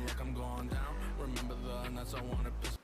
Look, I'm going down. Remember the nights I wanna piss.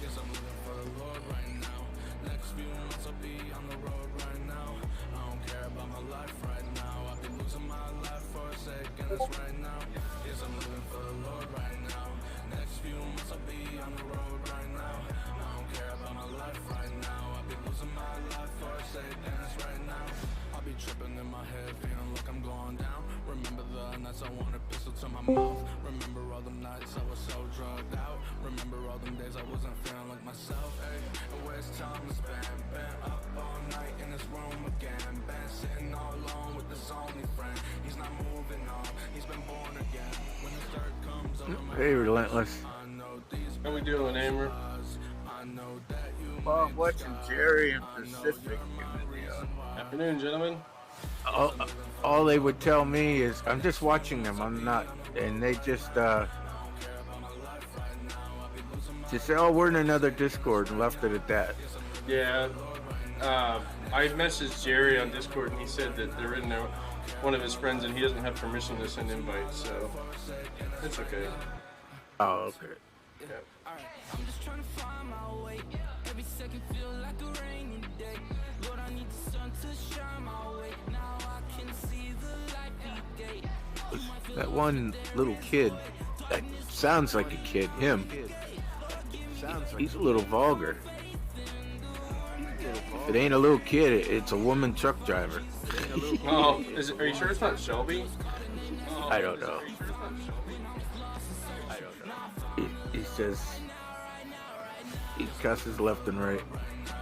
Yes, I'm living for the Lord right now. Next few months I'll be on the road right now. I don't care about my life right now. I'll be losing my life for a second, that's right now. Yes, I'm living for the Lord right now. Next few months I'll be on the road right now. I don't care about my life right now. I'll be losing my life for a second, that's right now. I'll be tripping in my head, feeling like I'm going down. Remember the nights I want a pistol to my mouth. Remember all the nights I was so drugged out. Remember all them days I wasn't feeling like myself. Ay, and where's time to spend? Been up all night in this room again. Been sitting all alone with this only friend. He's not moving on. He's been born again. When the dirt comes over my Hey, Relentless. How we doing, Amber? Well, I'm watching Jerry and Pacific. Afternoon, gentlemen. All they would tell me is, I'm just watching them. I'm not, and they just say, oh, we're in another Discord, and left it at that. Yeah. I messaged Jerry on Discord, and he said that they're in there, one of his friends, and he doesn't have permission to send invites, so it's okay. Oh, okay. Yeah. I'm just trying to find my way. Every second feel like a rainy day. Lord, I need the sun to shine my way. Now I can see the light be day. That one little kid, that sounds like a kid, him. He's a little vulgar. If it ain't a little kid, it's a woman truck driver. Oh, are you sure it's not Shelby? I don't know. He says he cusses left and right.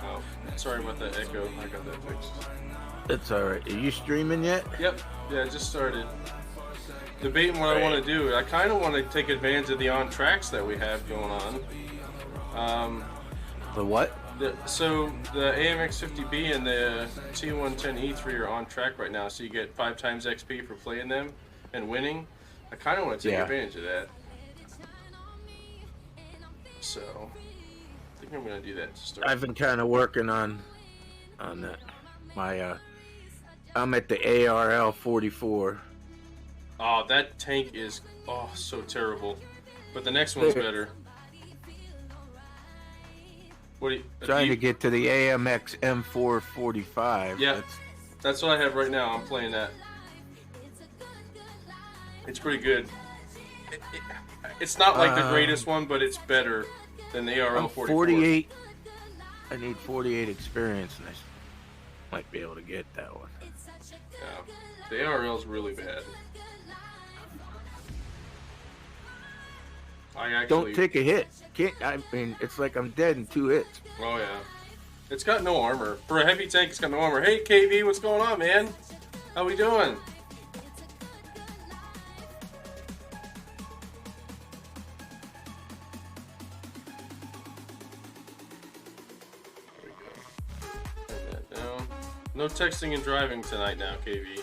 Oh, sorry about that echo. I got that fixed. It's alright. Are you streaming yet? Yep. Yeah, I just started. Debating what I want to do. I kind of want to take advantage of the on tracks that we have going on. The what? So the AMX50B and the T110E3 are on track right now, so you get 5 times XP for playing them and winning. I kind of want to take advantage of that. So I think I'm gonna do that to start. I've been kind of working on that. I'm at the ARL 44. Oh, that tank is so terrible, but the next one's better. What Trying to get to the AMX M445. Yeah, that's what I have right now. I'm playing that. It's pretty good. It's not like the greatest one, but it's better than the ARL 44. 48. I need 48 experience, and I might be able to get that one. Yeah, the ARL's really bad. I actually don't take a hit. I mean, it's like I'm dead in 2 hits. Oh yeah, it's got no armor for a heavy tank. It's got no armor. Hey KV, what's going on, man? How we doing? No texting and driving tonight now, KV.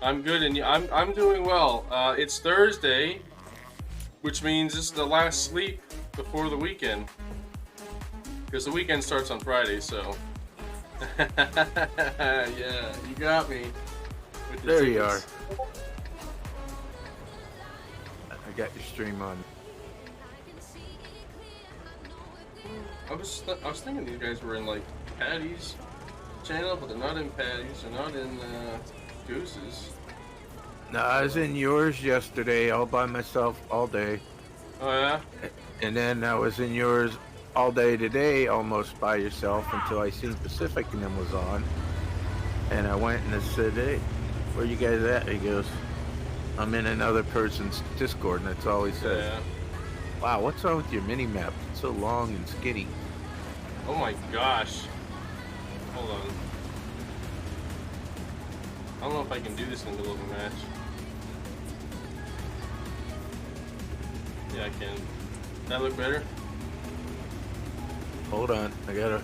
I'm good, and I'm doing well. It's Thursday, which means this is the last sleep before the weekend, because the weekend starts on Friday. So, yeah, you got me. There you are. I got your stream on. I was thinking these guys were in like Patty's channel, but they're not in Patty's. They're not in Goose's. No, I was in yours yesterday all by myself all day. Oh yeah? And then I was in yours all day today, almost by yourself, until I seen Pacific and them was on. And I went and I said, hey, where you guys at? He goes, I'm in another person's Discord, and that's all he says. Yeah. Wow, what's wrong with your mini-map? It's so long and skinny. Oh my gosh. Hold on. I don't know if I can do this in the middle of a match. Yeah, I can. That look better? Hold on, I gotta...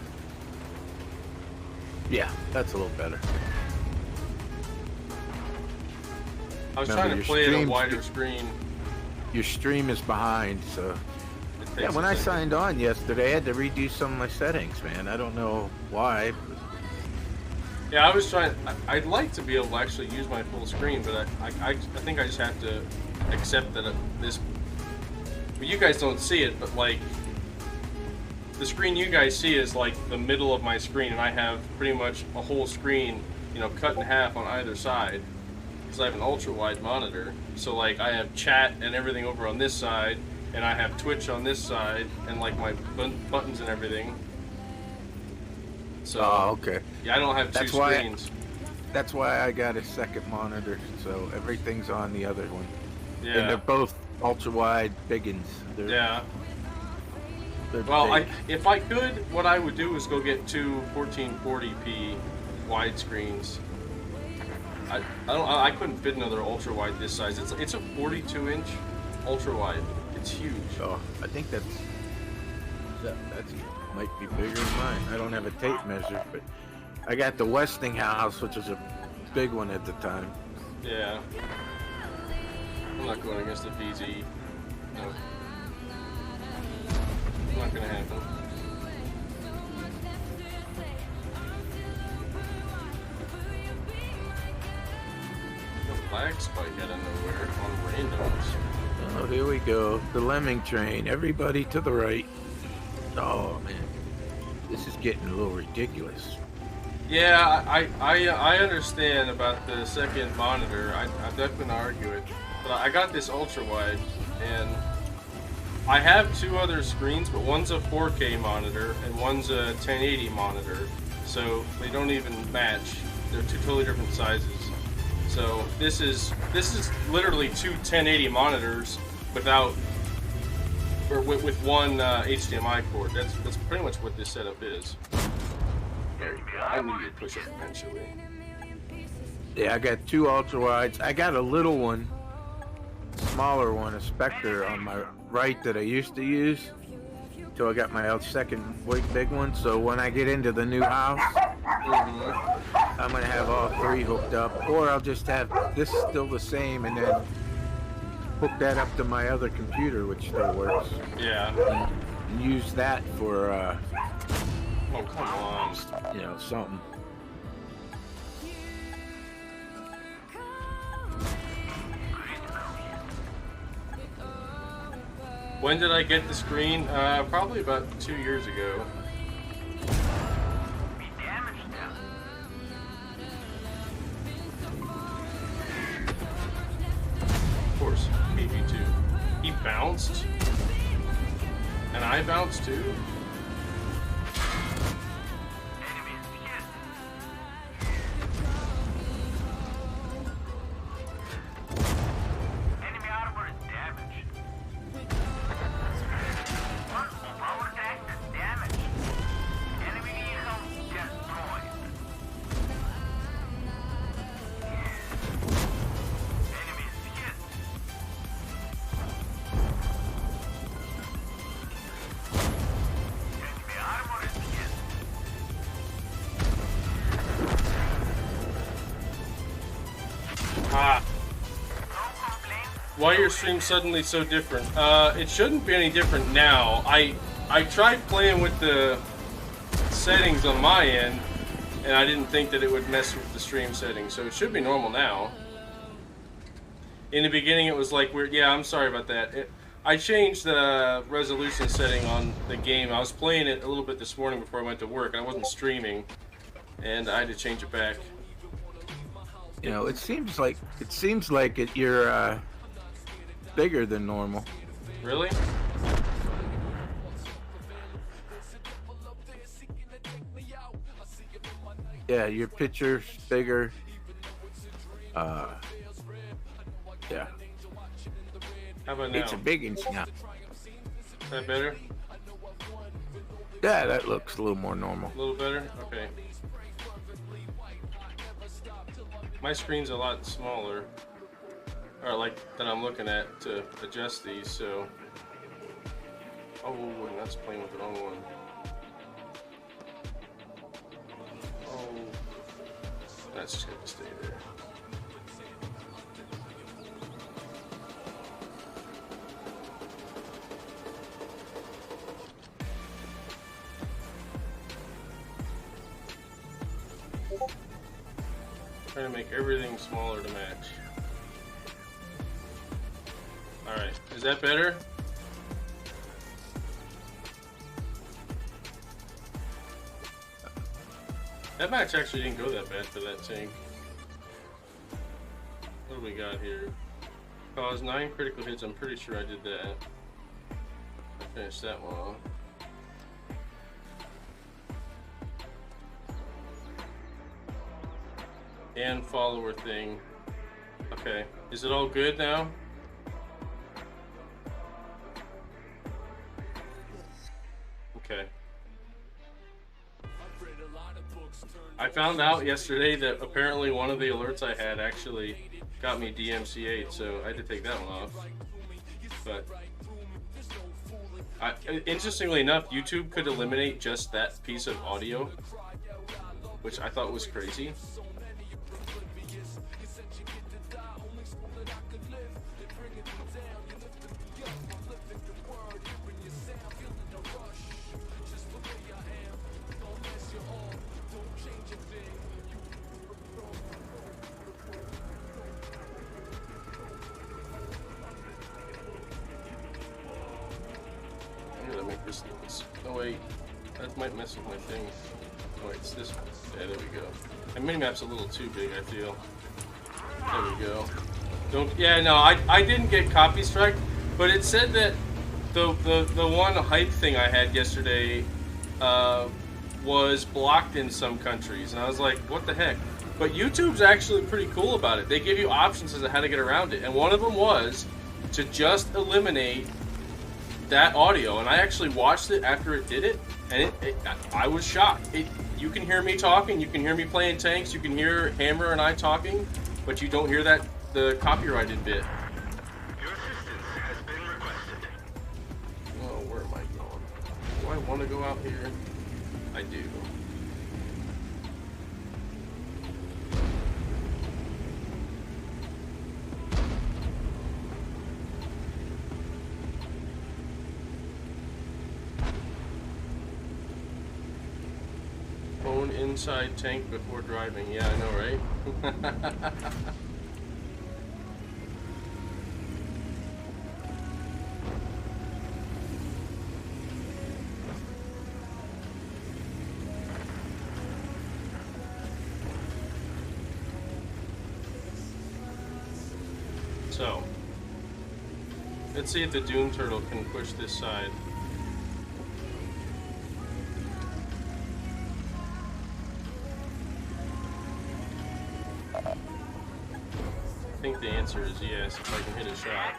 Yeah, that's a little better. I was Remember, trying to your play at a stream's- wider screen. Your stream is behind, so. It Yeah, takes when a I second. signed on yesterday, I had to redo some of my settings, man. I don't know why. Yeah, I was trying. I'd like to be able to actually use my full screen, but I think I just have to accept that this. Well, you guys don't see it, but like the screen you guys see is like the middle of my screen, and I have pretty much a whole screen, you know, cut in half on either side, because I have an ultra wide monitor. So like I have chat and everything over on this side, and I have Twitch on this side, and like my buttons and everything. So Oh, okay. yeah, I don't have two screens. That's why I got a second monitor, so everything's on the other one. And Yeah. they're both ultra wide biggins. Yeah. They're Well, big. if I could, what I would do is go get two 1440p widescreens. I couldn't fit another ultra wide this size. It's a 42-inch ultra wide. It's huge. Oh, I think that's might be bigger than mine. I don't have a tape measure, but I got the Westinghouse, which was a big one at the time. Yeah. I'm not going against the VZ. No. Not gonna happen. The lag spike out of nowhere on randoms. Oh, here we go. The lemming train. Everybody to the right. Oh man, this is getting a little ridiculous. Yeah, I understand about the second monitor. I'm definitely gonna argue it, but I got this ultra wide, and I have two other screens, but one's a 4K monitor and one's a 1080 monitor, so they don't even match. They're two totally different sizes. So this is literally two 1080 monitors without. Or with one HDMI cord. That's pretty much what this setup is. I need to push it eventually. Yeah, I got two ultra wides. I got a little one, smaller one, a Spectre on my right that I used to use. Till I got my second big one. So when I get into the new house, I'm gonna have all three hooked up, or I'll just have this still the same and then hook that up to my other computer, which still works. Yeah. And use that for Oh, come on. you know, something. When did I get the screen? Probably about 2 years ago. Of course, BB2. He bounced? And I bounced too? Why are your streams suddenly so different? It shouldn't be any different now. I tried playing with the settings on my end, and I didn't think that it would mess with the stream settings, so it should be normal now. In the beginning, it was like weird. Yeah, I'm sorry about that. I changed the resolution setting on the game. I was playing it a little bit this morning before I went to work, and I wasn't streaming, and I had to change it back. You know, it seems like you're bigger than normal. Really? Yeah, your picture's bigger. Yeah. How about now? It's a big inch now. Is that better? Yeah, that looks a little more normal. A little better? Okay. My screen's a lot smaller, or like that I'm looking at to adjust these, so. Oh, and that's playing with the wrong one. Oh, that's just gonna stay there. Trying to make everything smaller to match. Alright, is that better? That match actually didn't go that bad for that tank. What do we got here? Cause 9 critical hits, I'm pretty sure I did that. Finish that one off. And follower thing. Okay, is it all good now? Okay. I found out yesterday that apparently one of the alerts I had actually got me DMCA'd, so I had to take that one off. But interestingly enough, YouTube could eliminate just that piece of audio, which I thought was crazy. Oh wait, that might mess with my thing. Oh wait, it's this one. Yeah, there we go. My minimap's a little too big, I feel. There we go. Don't. Yeah, no, I didn't get copy strike, but it said that the one hype thing I had yesterday was blocked in some countries, and I was like, what the heck? But YouTube's actually pretty cool about it. They give you options as to how to get around it, and one of them was to just eliminate that audio, and I actually watched it after it did it, and I was shocked. You can hear me talking, you can hear me playing tanks, you can hear Hammer and I talking, but you don't hear the copyrighted bit. Your assistance has been requested. Oh, where am I going? Do I want to go out here? I do. Phone inside tank before driving. Yeah, I know, right? So, let's see if the Doom Turtle can push this side. I think the answer is yes, if I can hit a shot.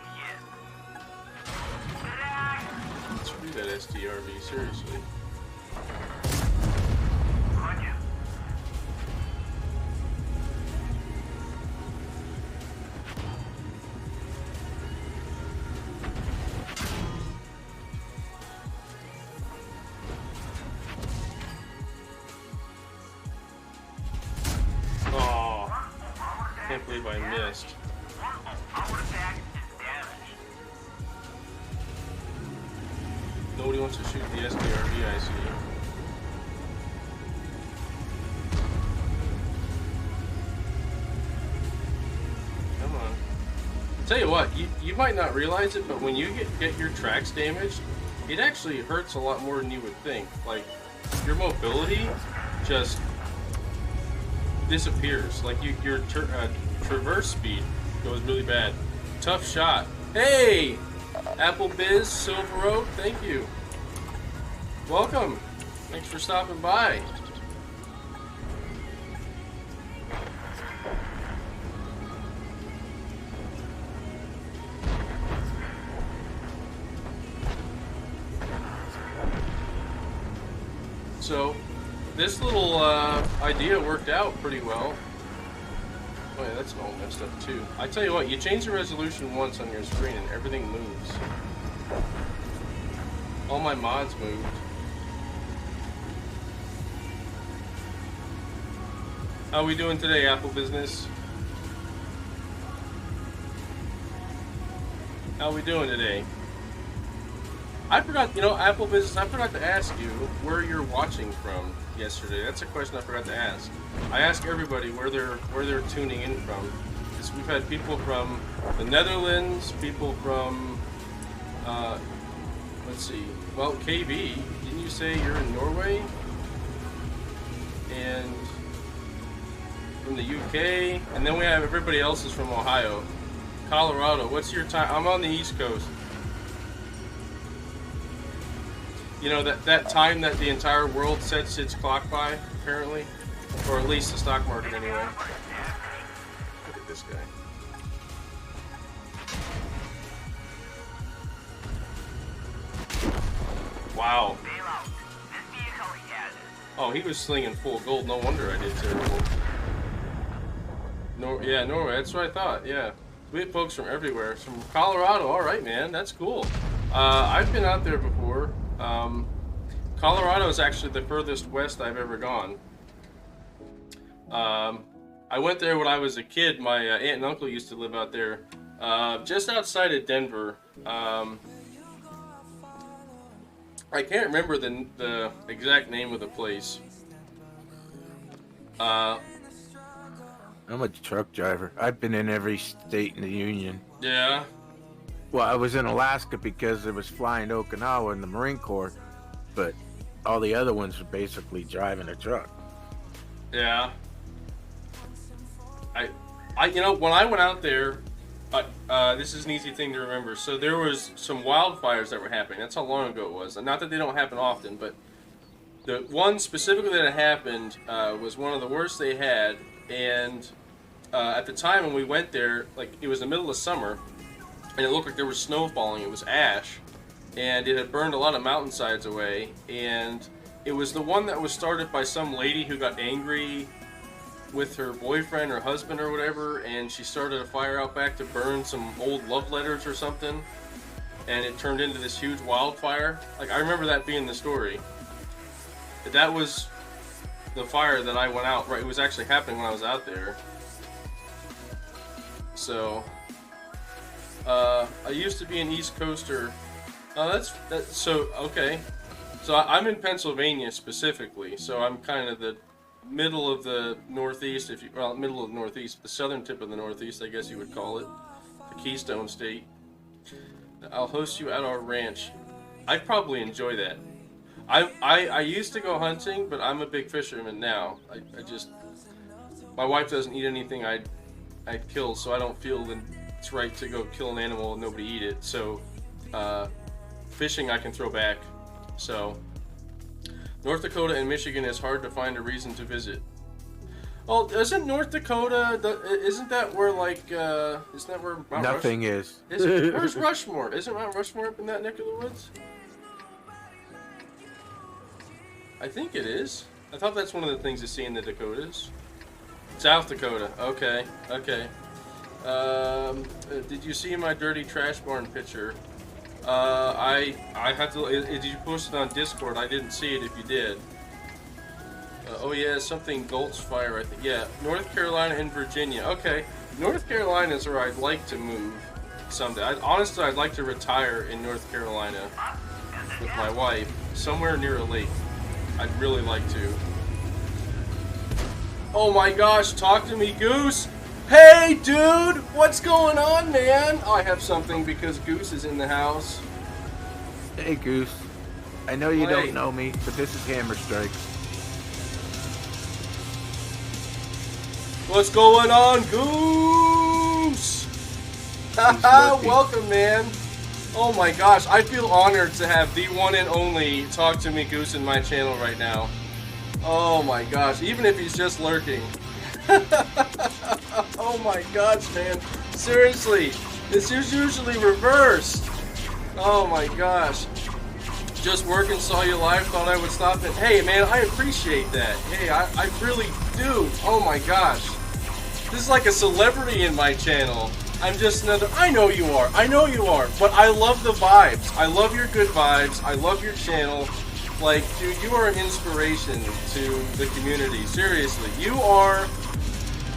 Screw that STRV, seriously. Oh, can't believe I missed. Nobody wants to shoot the STRV, I see. Come on. Tell you what, you might not realize it, but when you get your tracks damaged, it actually hurts a lot more than you would think. Like, your mobility just disappears. Like, your traverse speed goes really bad. Tough shot. Hey! Apple Biz Silver Oak, thank you. Welcome. Thanks for stopping by. So, this little idea worked out pretty well. Oh yeah, that's all messed up too. I tell you what, you change the resolution once on your screen and everything moves. All my mods moved. How we doing today, Apple Business? How we doing today? I forgot, Apple Business, I forgot to ask you where you're watching from. yesterday? That's a question I forgot to ask. I ask everybody where they're tuning in from. Because we've had people from the Netherlands, people from let's see. Well, KB, didn't you say you're in Norway? And from the UK, and then we have everybody else is from Ohio. Colorado, what's your time? I'm on the East Coast. You know, that time that the entire world sets its clock by, apparently. Or at least the stock market, anyway. Look at this guy. Wow. Oh, he was slinging full gold. No wonder I did terrible. Yeah, Norway. That's what I thought. Yeah. We have folks from everywhere. From Colorado. All right, man. That's cool. I've been out there before. Colorado is actually the furthest west I've ever gone. I went there when I was a kid. My aunt and uncle used to live out there, just outside of Denver. I can't remember the exact name of the place. I'm a truck driver. I've been in every state in the Union. Yeah. Well, I was in Alaska because it was flying to Okinawa in the Marine Corps, but all the other ones were basically driving a truck. Yeah. You know, when I went out there, this is an easy thing to remember. So there was some wildfires that were happening. That's how long ago it was. And not that they don't happen often, but the one specifically that happened was one of the worst they had. And at the time when we went there, like, it was the middle of summer, and it looked like there was snow falling. It was ash, and it had burned a lot of mountainsides away. And it was the one that was started by some lady who got angry with her boyfriend or husband or whatever, and she started a fire out back to burn some old love letters or something, and it turned into this huge wildfire. Like, I remember that being the story. That was the fire that I went out, right? It was actually happening when I was out there. So I used to be an East Coaster. That's so okay. So I'm in Pennsylvania specifically, so I'm kind of the middle of the Northeast, middle of the Northeast, the southern tip of the Northeast, I guess you would call it, the Keystone State. I'll host you at our ranch. I'd probably enjoy that. I used to go hunting, but I'm a big fisherman now. I just, my wife doesn't eat anything I'd kill, so I don't feel that it's right to go kill an animal and nobody eat it. So fishing I can throw back. So North Dakota and Michigan is hard to find a reason to visit. Oh, isn't North Dakota? Isn't that where isn't that where Mount Nothing Rushmore is. Where's Rushmore? Isn't Mount Rushmore up in that neck of the woods? I think it is. I thought that's one of the things you see in the Dakotas. South Dakota. Okay. Okay. Did you see my dirty trash barn picture? I had to. Did you post it on Discord? I didn't see it. If you did. Oh yeah, something Gulch Fire. I think. Yeah, North Carolina and Virginia. Okay, North Carolina is where I'd like to move someday. Honestly, I'd like to retire in North Carolina with my wife, somewhere near a lake. I'd really like to. Oh my gosh, talk to me, Goose. Hey, dude, what's going on, man? I have something because Goose is in the house. Hey, Goose. I know you Hey. don't know me, but this is Hammer Strike. What's going on, Goose? Haha, welcome, man. Oh my gosh, I feel honored to have the one and only Talk to Me Goose in my channel right now. Oh my gosh, even if he's just lurking. Oh my gosh, man. Seriously, this is usually reversed. Oh my gosh. Just working, saw you live, thought I would stop it. Hey man, I appreciate that. Hey, I really do. Oh my gosh. This is like a celebrity in my channel. I'm just another, I know you are, but I love the vibes. I love your good vibes. I love your channel. Like, dude, you are an inspiration to the community. Seriously, you are,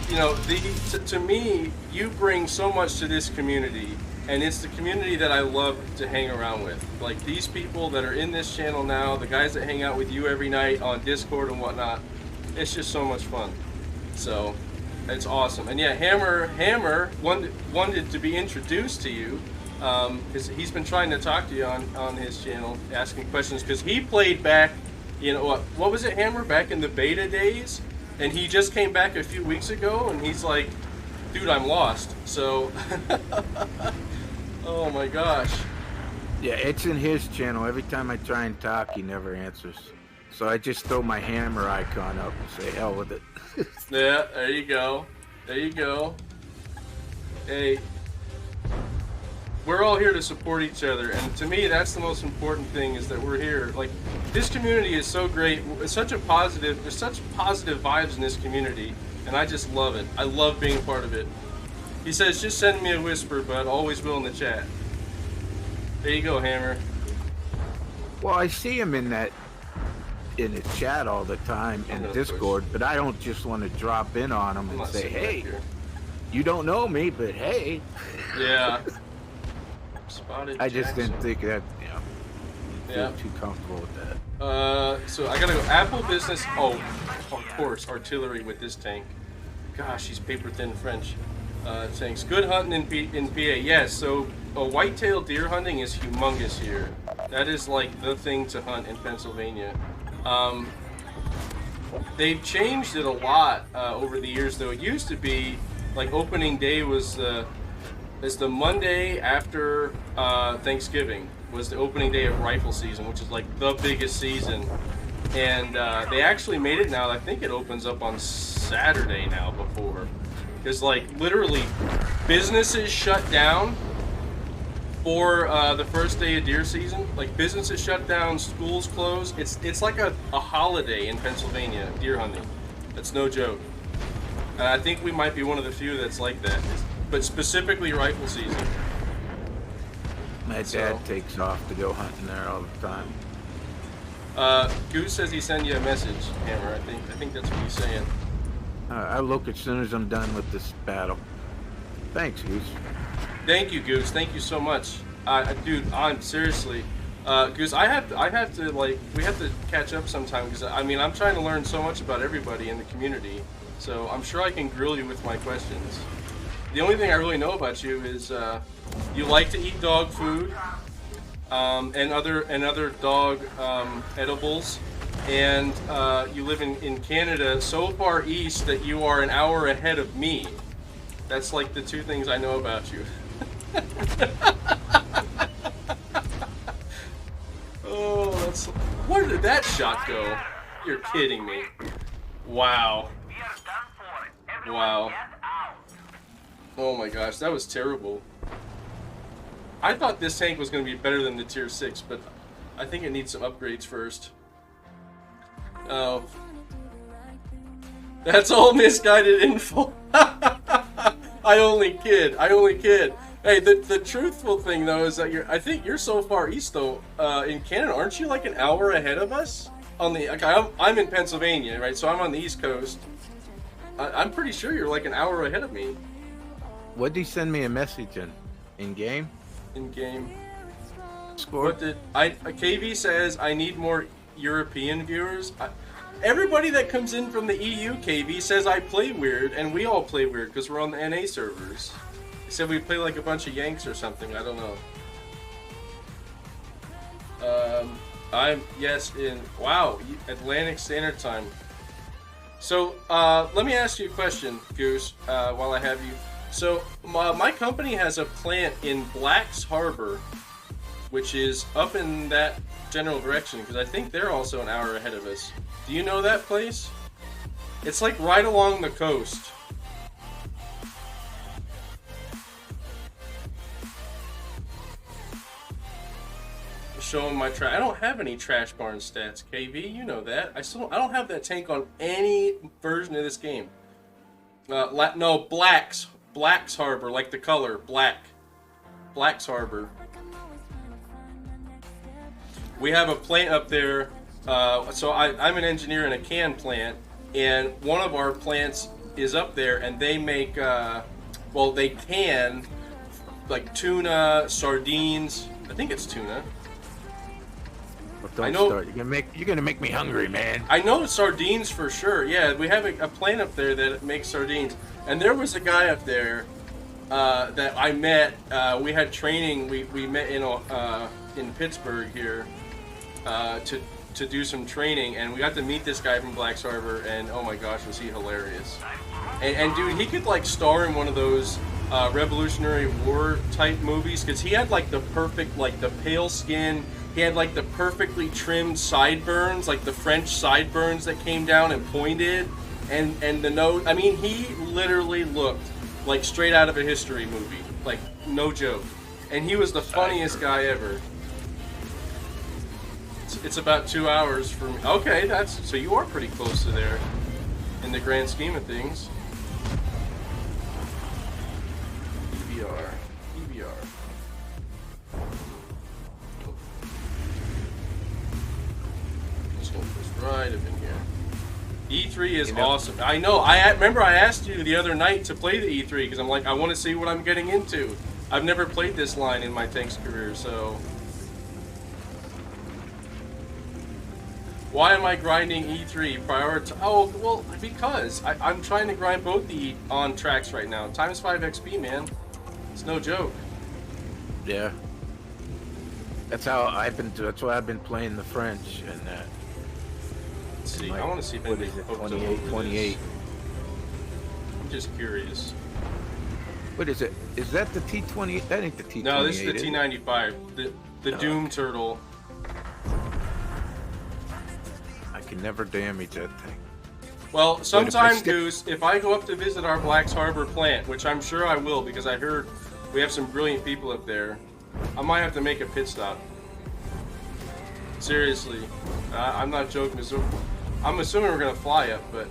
you know, to me, you bring so much to this community. and it's the community that I love to hang around with. Like these people that are in this channel now, the guys that hang out with you every night on Discord and whatnot. It's just so much fun. So it's awesome. And yeah, Hammer wanted to be introduced to you because he's been trying to talk to you on his channel, asking questions because he played back. You know what was it, Hammer? Back in the beta days, and he just came back a few weeks ago, and he's like, "Dude, I'm lost." So, oh my gosh. Yeah, it's in his channel. Every time I try and talk, he never answers. So I just throw my hammer icon up and say, "Hell with it." Yeah, there you go. There you go. Hey, we're all here to support each other, and to me, that's the most important thing, is that we're here. Like, this community is so great. It's such a positive, there's such positive vibes in this community, and I just love it. I love being a part of it. He says, just send me a whisper, but always will in the chat. There you go, Hammer. Well, I see him in the chat all the time in Discord, but I don't just want to drop in on him and say, "Hey, you don't know me, but hey." Yeah. Spotted I just Jackson. didn't think that, Yeah. feel too comfortable with that. So I gotta go. Apple Business. Oh, of course, artillery with this tank. Gosh, he's paper thin French. Tanks. Good hunting in PA. Yes. So whitetail deer hunting is humongous here. That is like the thing to hunt in Pennsylvania. They've changed it a lot over the years, though. It used to be like opening day was the Monday after Thanksgiving was the opening day of rifle season, which is like the biggest season. And they actually made it now. I think it opens up on Saturday now before. Because like literally businesses shut down for the first day of deer season. Like businesses shut down, schools close. It's like a holiday in Pennsylvania, deer hunting. That's no joke. And I think we might be one of the few that's like that. But specifically rifle season. My dad takes off to go hunting there all the time. Goose says he sent you a message, Hammer. I think that's what he's saying. I'll look as soon as I'm done with this battle. Thanks, Goose. Thank you, Goose. Thank you so much, dude. I'm seriously, Goose. I have to like, we have to catch up sometime because I mean I'm trying to learn so much about everybody in the community. So I'm sure I can grill you with my questions. The only thing I really know about you is you like to eat dog food and other dog edibles, and you live in Canada so far east that you are an hour ahead of me. That's like the two things I know about you. Oh, that's... Where did that shot go? You're kidding me. Wow. Wow. Oh my gosh, that was terrible. I thought this tank was going to be better than the tier 6, but I think it needs some upgrades first. Oh. That's all misguided info. I only kid. Hey, the truthful thing though is that I think you're so far east though in Canada. Aren't you like an hour ahead of us? On the I'm in Pennsylvania, right? So I'm on the East Coast. I'm pretty sure you're like an hour ahead of me. What did he send me a message in game? In game. Score. What did KV says I need more European viewers. Everybody that comes in from the EU, KV, says I play weird, and we all play weird because we're on the NA servers. He said we play like a bunch of Yanks or something. I don't know. Yes, in Atlantic Standard Time. So let me ask you a question, Goose, while I have you. So my company has a plant in Blacks Harbor, which is up in that general direction, because I think they're also an hour ahead of us. Do you know that place? It's like right along the coast. Showing my trash. I don't have any trash barn stats, KV. You know that. I don't have that tank on any version of this game. No, Blacks Harbor, like the color black. Blacks Harbor. We have a plant up there. So I'm an engineer in a can plant, and one of our plants is up there, and they make, they can like tuna, sardines. I think it's tuna. But don't I know- start. You're gonna make me hungry, man. I know sardines for sure. Yeah, we have a plant up there that makes sardines. And there was a guy up there that I met. We had training. We met in Pittsburgh here to do some training, and we got to meet this guy from Black's Harbor. And oh my gosh, was he hilarious! And dude, he could like star in one of those Revolutionary War type movies because he had like the perfect, like the pale skin. He had like the perfectly trimmed sideburns, like the French sideburns that came down and pointed, and the nose. I mean, he literally looked like straight out of a history movie, like no joke. And he was the funniest guy ever. It's about 2 hours from. Okay, so you are pretty close to there, in the grand scheme of things. EBR. Just gonna push right up in here. E3 is awesome. I know. I remember I asked you the other night to play the E3 because I'm like, I want to see what I'm getting into. I've never played this line in my tanks career, so. Why am I grinding E3? Oh, well, because I'm trying to grind both the on tracks right now. Times 5 XP, man. It's no joke. Yeah. That's why I've been playing the French and that. Let's see. I want to see if anybody's hooked up over 28. this. I'm just curious. What is it? Is that the T-20? That ain't the T-28. No, this is the is it? T-95. The Doom Turtle. I can never damage that thing. Well, sometime, stick- Goose, if I go up to visit our Black's Harbor plant, which I'm sure I will because I heard we have some brilliant people up there, I might have to make a pit stop. Seriously. I'm not joking. I'm assuming we're going to fly up, but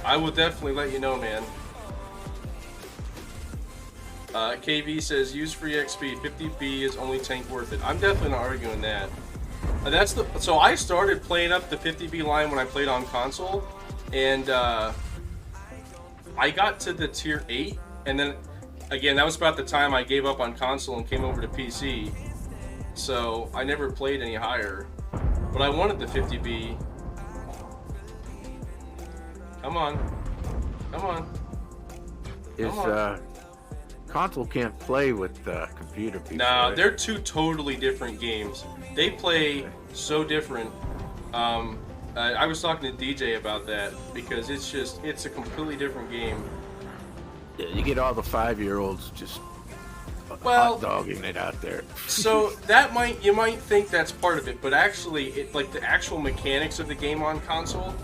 I will definitely let you know, man. KV says, use free XP. 50B is only tank worth it. I'm definitely not arguing that. So I started playing up the 50B line when I played on console, and I got to the tier 8, and then again that was about the time I gave up on console and came over to PC. So I never played any higher, but I wanted the 50B. Come on. Console can't play with computer people. Nah, right? they're two totally different games. They play so different. I was talking to DJ about that because it's a completely different game. Yeah, you get all the 5-year-olds just hot dogging it out there. So you might think that's part of it, but actually, like the actual mechanics of the game on console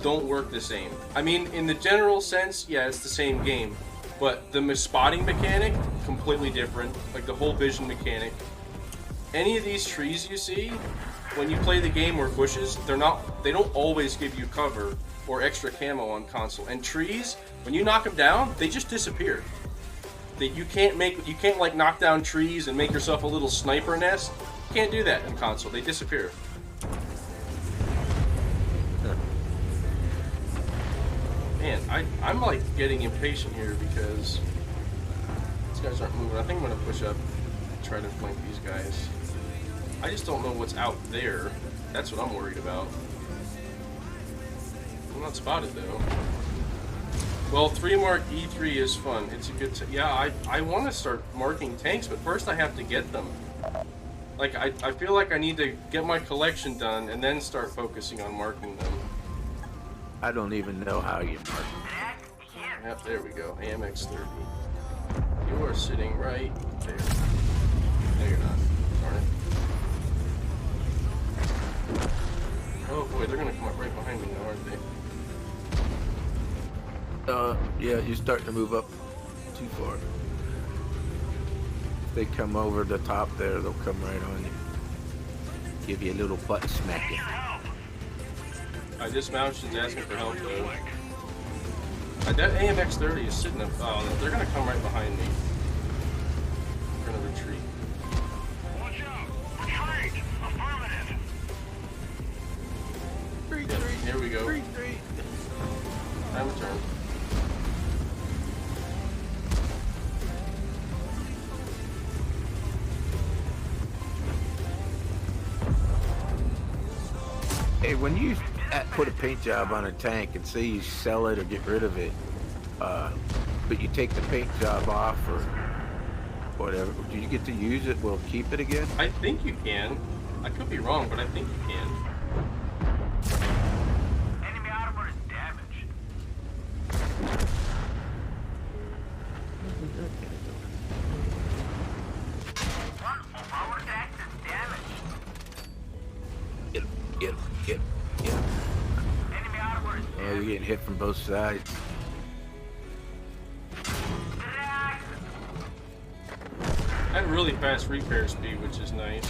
don't work the same. I mean, in the general sense, yeah, it's the same game, but the spotting mechanic completely different. Like the whole vision mechanic. Any of these trees you see, when you play the game or bushes, they don't always give you cover or extra camo on console. And trees, when you knock them down, they just disappear. You can't like knock down trees and make yourself a little sniper nest. You can't do that in console. They disappear. Man, I'm like getting impatient here because these guys aren't moving. I think I'm gonna push up and try to flank these guys. I just don't know what's out there. That's what I'm worried about. I'm not spotted though. Well, 3 mark E3 is fun. It's a good yeah, I want to start marking tanks, but first I have to get them. Like, I feel like I need to get my collection done and then start focusing on marking them. I don't even know how you mark. Yep, there we go. AMX 30. You are sitting right there. No, you're not. Darn it. Oh boy, they're gonna come up right behind me now, aren't they? Yeah, you're starting to move up too far. If they come over the top there, they'll come right on you. Give you a little butt smacking. I dismounted and asking for help though. That AMX 30 is sitting up. Oh, no, they're gonna come right behind me. They're gonna retreat. Watch out! Retreat! Affirmative! Yep, here we go. Time to turn. when you put a paint job on a tank and say you sell it or get rid of it, but you take the paint job off or whatever, do you get to use it? Will it keep it again? I think you can. I could be wrong, but I think you can. Enemy armor is damaged. One of our tanks is damaged. Get him. Enemy armor is Oh, you're getting hit from both sides. I have really fast repair speed, which is nice.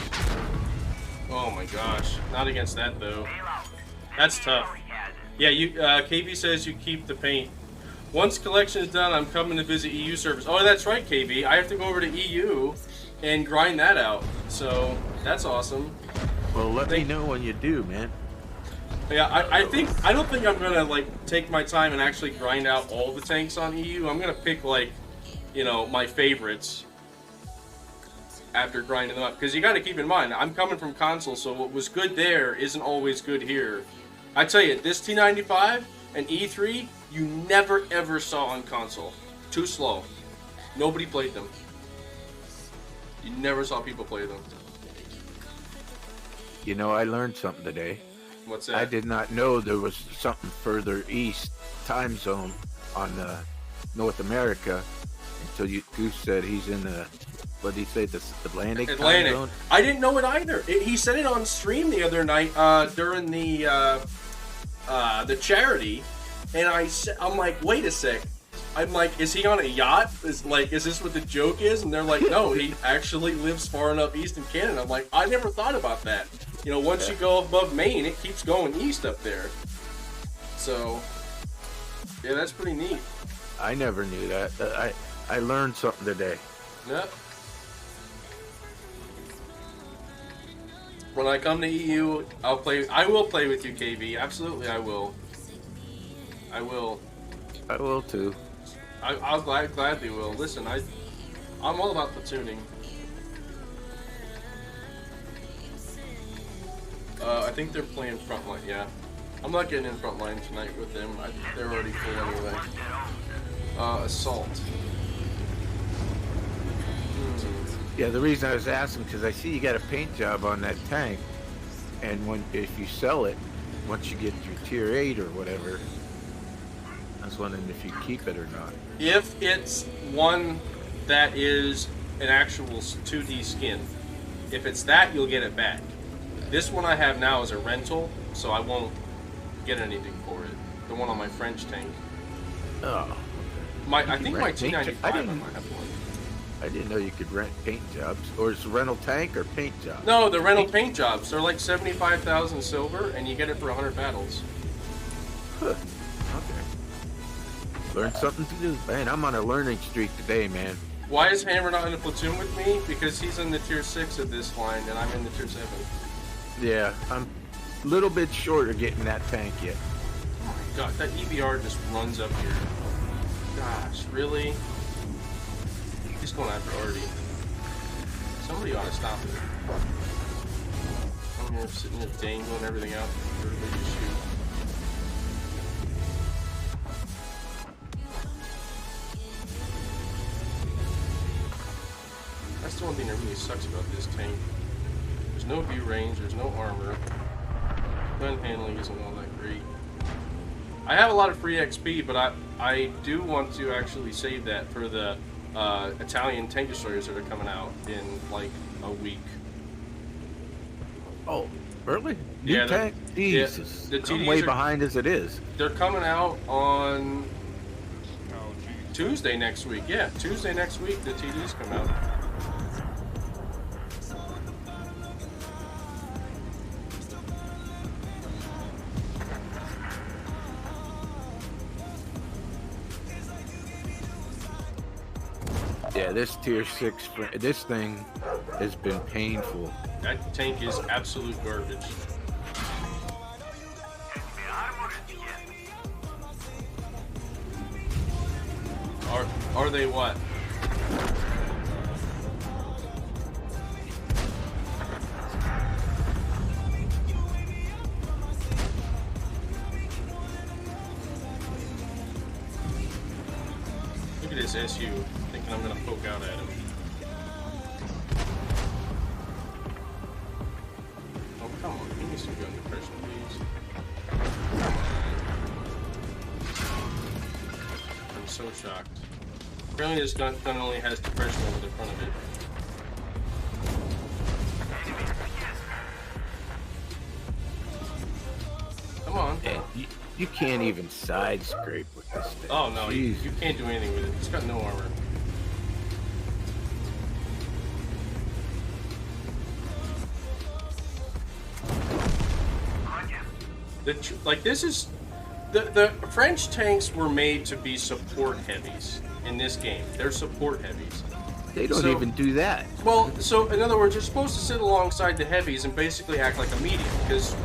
Oh my gosh. Not against that, though. That's tough. Yeah, KV says you keep the paint. Once collection is done, I'm coming to visit EU servers. Oh, that's right, KV. I have to go over to EU and grind that out. So, that's awesome. Well, let me know when you do, man. Yeah, I don't think I'm gonna like take my time and actually grind out all the tanks on EU. I'm gonna pick like, you know, my favorites after grinding them up. Because you got to keep in mind, I'm coming from console, so what was good there isn't always good here. I tell you, this T95 and E3, you never ever saw on console. Too slow. Nobody played them. You never saw people play them. You know, I learned something today. What's that? I did not know there was something further east time zone on North America until Goose said he's in the, what did he say, the Atlantic time zone? I didn't know it either. He said it on stream the other night during the charity, and I'm like, wait a sec. I'm like, is he on a yacht? Is this what the joke is? And they're like, no, he actually lives far enough east in Canada. I'm like, I never thought about that. You know, once you go above Maine, it keeps going east up there. So, yeah, that's pretty neat. I never knew that. I learned something today. Yep. When I come to EU, I will play with you, KV. Absolutely, I will. I will too. I'll gladly will. Listen, I'm all about platooning. I think they're playing frontline. Yeah, I'm not getting in frontline tonight with them. They're already full anyway. Assault. Yeah, the reason I was asking because I see you got a paint job on that tank, and if you sell it, once you get your tier 8 or whatever, I was wondering if you keep it or not. If it's one that is an actual 2D skin, if it's that, you'll get it back. This one I have now is a rental, so I won't get anything for it. The one on my French tank. Oh. I think my T95 I might have one. I didn't know you could rent paint jobs. Or is it rental tank or paint job? No, the rental paint jobs. They're like 75,000 silver, and you get it for 100 battles. Huh. Okay. Learned something to do. Man, I'm on a learning streak today, man. Why is Hammer not in a platoon with me? Because he's in the tier 6 of this line, and I'm in the tier 7. Yeah, I'm a little bit short of getting that tank yet. Oh my god, that EBR just runs up here. Gosh, really? He's going after Artie. Somebody ought to stop it. I'm here sitting there dangling everything out for everybody to shoot. That's the one thing that really sucks about this tank. There's no view range, there's no armor. Gun handling isn't all that great. I have a lot of free XP, but I do want to actually save that for the Italian tank destroyers that are coming out in like a week. Oh, really? New tank? Jesus. Yeah, the I'm way behind as it is. They're coming out on Tuesday next week. Yeah, Tuesday next week the TDs come out. Yeah, this tier 6, this thing has been painful. That tank is absolute garbage. Are they what? at his SU, thinking I'm gonna poke out at him. Oh, come on. He needs to go under pressure, please. I'm so shocked. Apparently this gun only has depression over the front of it. Come on. Man, you can't even side scrape with this thing. Oh no, you Jeez. can't do anything with it. It's got no armor. Like this is the French tanks were made to be support heavies in this game. They're support heavies. They don't So- even do that. Well, so in other words, you're supposed to sit alongside the heavies and basically act like a medium because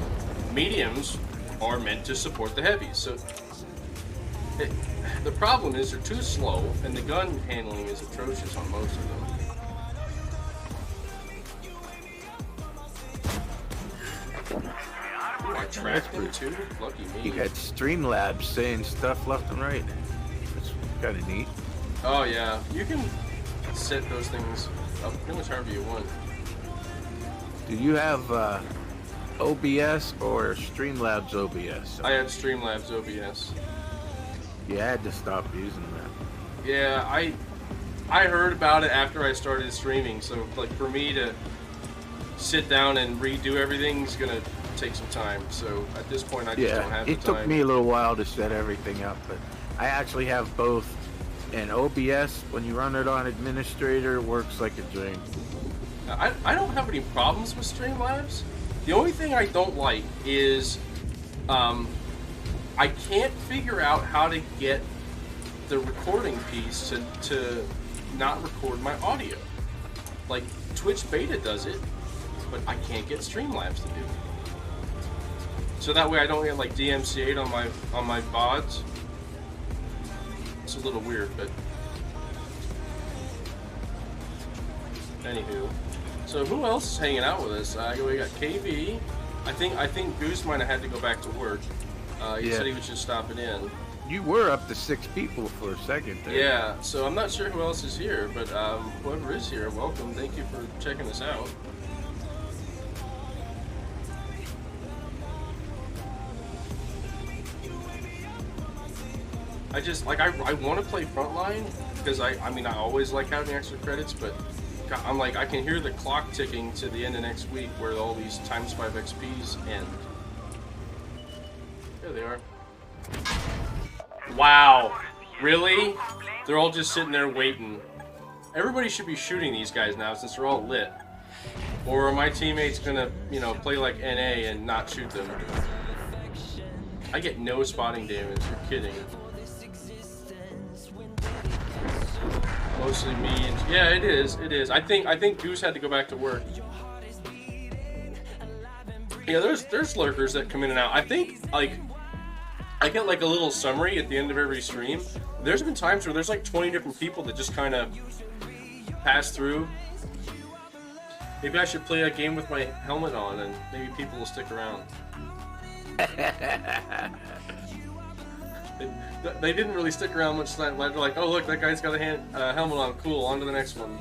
mediums are meant to support the heavies. So the problem is they're too slow and the gun handling is atrocious on most of them. Ooh, I tracked them too? Lucky me. You got Streamlabs saying stuff left and right. That's kind of neat. Oh yeah, you can set those things up pretty much however you want. Do you have OBS or Streamlabs OBS? I had Streamlabs OBS. You had to stop using that. Yeah, I heard about it after I started streaming, so like for me to sit down and redo everything is gonna take some time. So at this point, I just don't have the it time. took me a little while to set everything up, but I actually have both. And OBS, when you run it on administrator, works like a dream. I don't have any problems with Streamlabs. The only thing I don't like is I can't figure out how to get the recording piece to not record my audio. Like Twitch Beta does it, but I can't get Streamlabs to do it. So that way I don't get like DMCA'd on my VODs. It's a little weird, but anywho. So who else is hanging out with us? We got KV. I think Goose might have had to go back to work. He said he was just stopping in. You were up to 6 people for a second there. Yeah. So I'm not sure who else is here, but whoever is here, welcome. Thank you for checking us out. I just like I want to play Frontline because I mean I always like having extra credits, but God, I'm like I can hear the clock ticking to the end of next week where all these times 5 XPs end. There they are. Wow, really? They're all just sitting there waiting. Everybody should be shooting these guys now since they're all lit. Or are my teammates gonna, play like NA and not shoot them? I get no spotting damage. You're kidding. Mostly me and yeah, it is. It is. I think Goose had to go back to work. Yeah, there's lurkers that come in and out. I think like I get like a little summary at the end of every stream. There's been times where there's like 20 different people that just kind of pass through. Maybe I should play a game with my helmet on, and maybe people will stick around. They didn't really stick around much tonight. They're like, oh look, that guy's got a helmet on. Cool, on to the next one.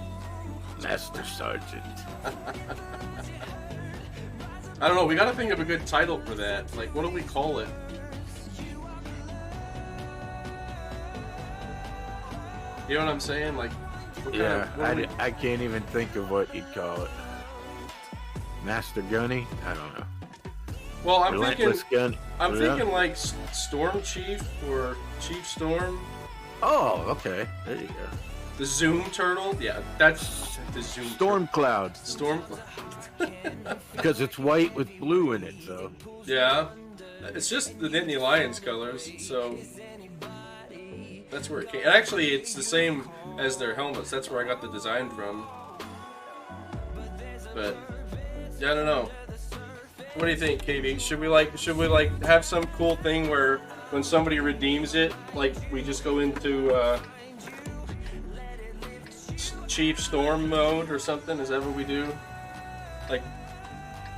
Master Sergeant. I don't know, we gotta think of a good title for that. Like, what do we call it? You know what I'm saying? Like, Yeah, I can't even think of what you'd call it. Master Gunny? I don't know. Well, I'm Relentless thinking, Gun? I'm thinking like Storm Chief or Chief Storm. Oh, okay. There you go. The Zoom Turtle? Yeah, that's the Zoom Storm Cloud. Storm. Because it's white with blue in it, so. Yeah. It's just the Nittany Lions colors, so that's where it came. Actually, it's the same as their helmets. That's where I got the design from. But yeah, I don't know. What do you think, KV? Should we have some cool thing where when somebody redeems it, like we just go into Chief Storm mode or something? Is that what we do? Like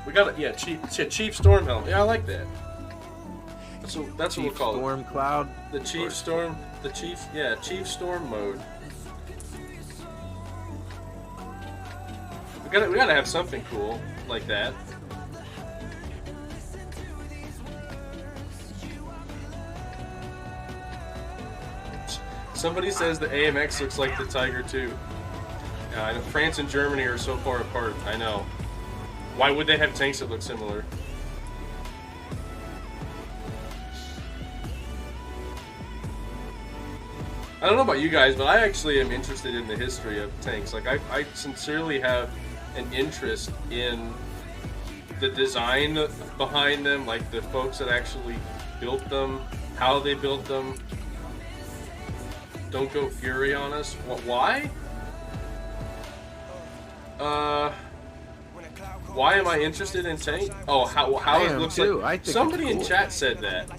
we got Chief Storm helmet. Yeah, I like that. That's what we'll call Storm it. Cloud. The Chief Storm. The Chief, yeah, Chief Storm mode. We gotta have something cool like that. Somebody says the AMX looks like the Tiger too. Yeah, I know France and Germany are so far apart. I know. Why would they have tanks that look similar? I don't know about you guys, but I actually am interested in the history of tanks. Like, I sincerely have an interest in the design behind them, like the folks that actually built them, how they built them. Don't go Fury on us. What? Why? Why am I interested in tank? Oh, how it looks like. I think Somebody it's in cool. chat said that.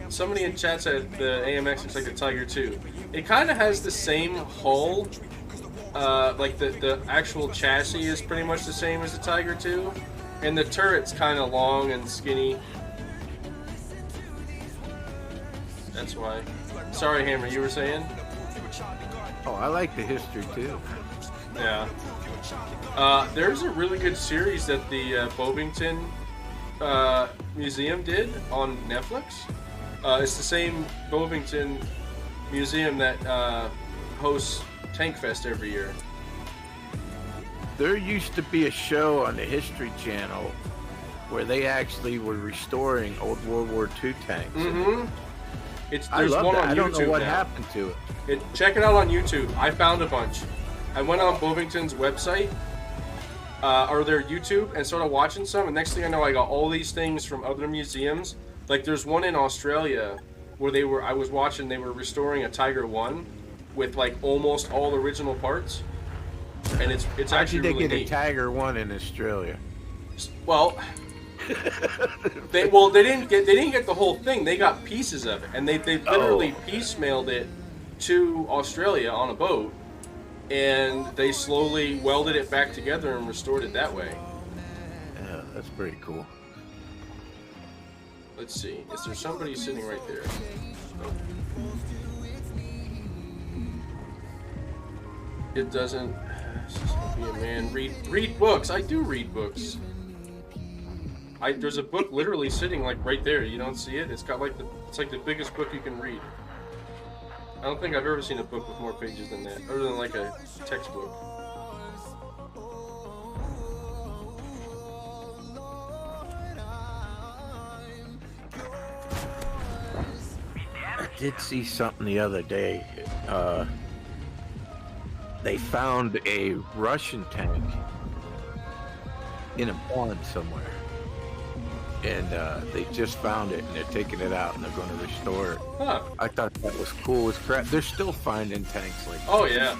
Somebody in chat said the AMX looks like the Tiger 2. It kind of has the same hull. Like the actual chassis is pretty much the same as the Tiger 2, and the turret's kind of long and skinny. That's why. Sorry, Hammer, you were saying? Oh, I like the history too. Yeah. There's a really good series that the Bovington Museum did on Netflix. It's the same Bovington Museum that hosts Tank Fest every year. There used to be a show on the History Channel where they actually were restoring old World War II tanks. Mm-hmm. I There's love one that. on I don't YouTube know what now. happened to it. Check it out on YouTube. I found a bunch. I went on Bovington's website, or their YouTube, and started watching some, and next thing I know, I got all these things from other museums. Like, there's one in Australia where I was watching, they were restoring a Tiger 1 with, like, almost all original parts. And it's How actually did they really get neat. a Tiger 1 in Australia? Well, they didn't get the whole thing. They got pieces of it, and they literally piecemealed it to Australia on a boat, and they slowly welded it back together and restored it that way. Yeah, that's pretty cool. Let's see. Is there somebody sitting right there? Nope. It doesn't. Be a man. Read books. I do read books. There's a book literally sitting like right there. You don't see it? It's got like it's like the biggest book you can read. I don't think I've ever seen a book with more pages than that, other than like a textbook. I did see something the other day. They found a Russian tank in a pond somewhere. And they just found it, and they're taking it out, and they're going to restore it. Huh. I thought that was cool as crap. They're still finding tanks like that. Oh yeah.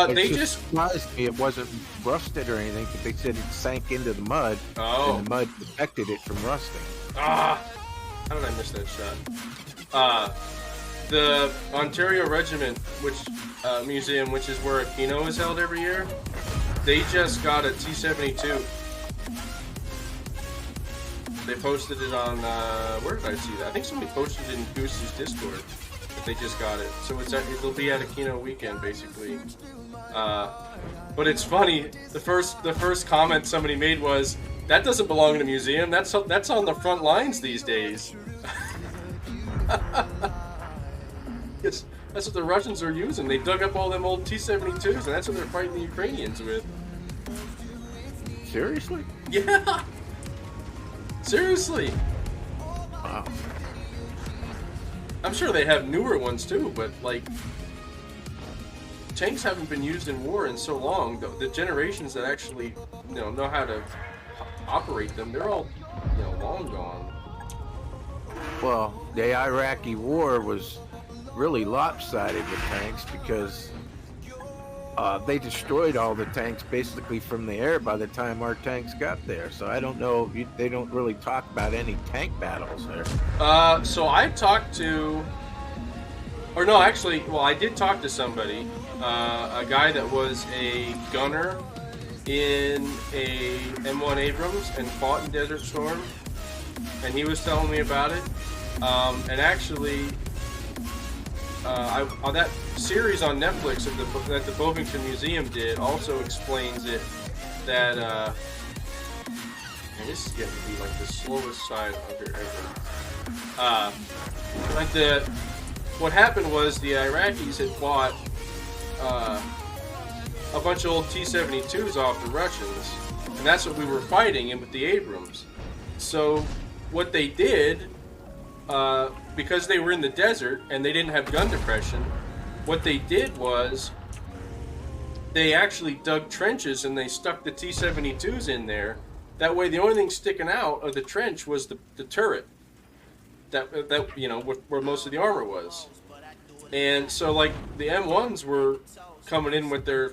It They just. surprised me it wasn't rusted or anything, but they said it sank into the mud, Oh. and the mud protected it from rusting. Ah. How did I miss that shot? The Ontario Regiment, museum, which is where Kino is held every year, they just got a T-72. They posted it on, where did I see that? I think somebody posted it in Goose's Discord, but they just got it. So it'll be at a Kino weekend, basically. But it's funny, the first comment somebody made was, that doesn't belong in a museum, that's on the front lines these days. That's what the Russians are using. They dug up all them old T-72s, and that's what they're fighting the Ukrainians with. Seriously? Yeah! Seriously! Wow. I'm sure they have newer ones too, but like, tanks haven't been used in war in so long. The generations that actually, know how to operate them, they're all, long gone. Well, the Iraqi war was really lopsided with tanks because they destroyed all the tanks basically from the air by the time our tanks got there. So I don't know. They don't really talk about any tank battles there. So I talked to, or no, actually, well, I did talk to somebody, a guy that was a gunner in a M1 Abrams and fought in Desert Storm, and he was telling me about it. And actually, on that series on Netflix that the Bovington Museum did also explains it that man, this is getting to be like the slowest side of here ever. What happened was the Iraqis had bought a bunch of old T-72s off the Russians, and that's what we were fighting in with the Abrams. So what they did, because they were in the desert and they didn't have gun depression, what they did was they actually dug trenches and they stuck the T-72s in there. That way, the only thing sticking out of the trench was the turret. That you know, where most of the armor was. And so, like, the M1s were coming in with their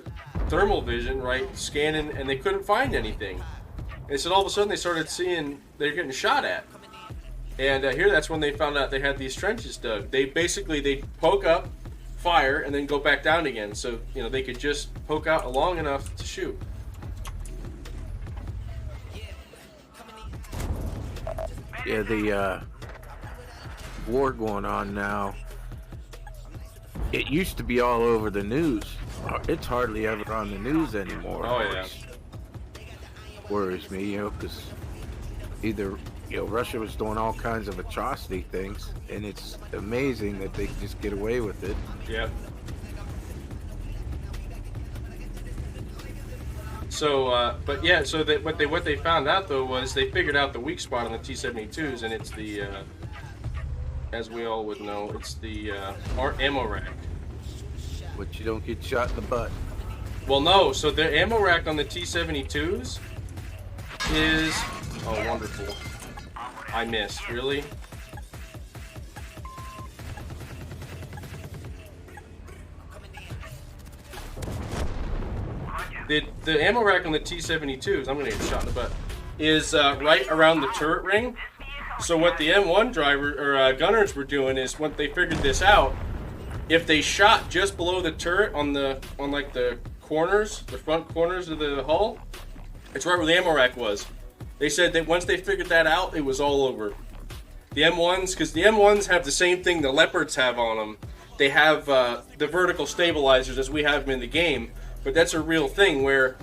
thermal vision, right, scanning, and they couldn't find anything. And so all of a sudden they started seeing they're getting shot at. And here, that's when they found out they had these trenches dug. They poke up, fire, and then go back down again. So, you know, they could just poke out long enough to shoot. Yeah, the war going on now. It used to be all over the news. It's hardly ever on the news anymore. Oh, yeah. Worries me, you know, because either, you know, Russia was doing all kinds of atrocity things, and it's amazing that they can just get away with it. Yep. So, but yeah, so that what they found out though was they figured out the weak spot on the T-72s, and it's the, as we all would know, it's the ammo rack. But you don't get shot in the butt. Well, no. So the ammo rack on the T-72s is, oh, wonderful. I missed. Really? The ammo rack on the T-72s, I'm gonna get shot in the butt, is right around the turret ring. So what the M1 gunners were doing is, when they figured this out, if they shot just below the turret on like the corners, the front corners of the hull, it's right where the ammo rack was. They said that once they figured that out, it was all over. The M1s, because the M1s have the same thing the Leopards have on them. They have the vertical stabilizers as we have them in the game, but that's a real thing where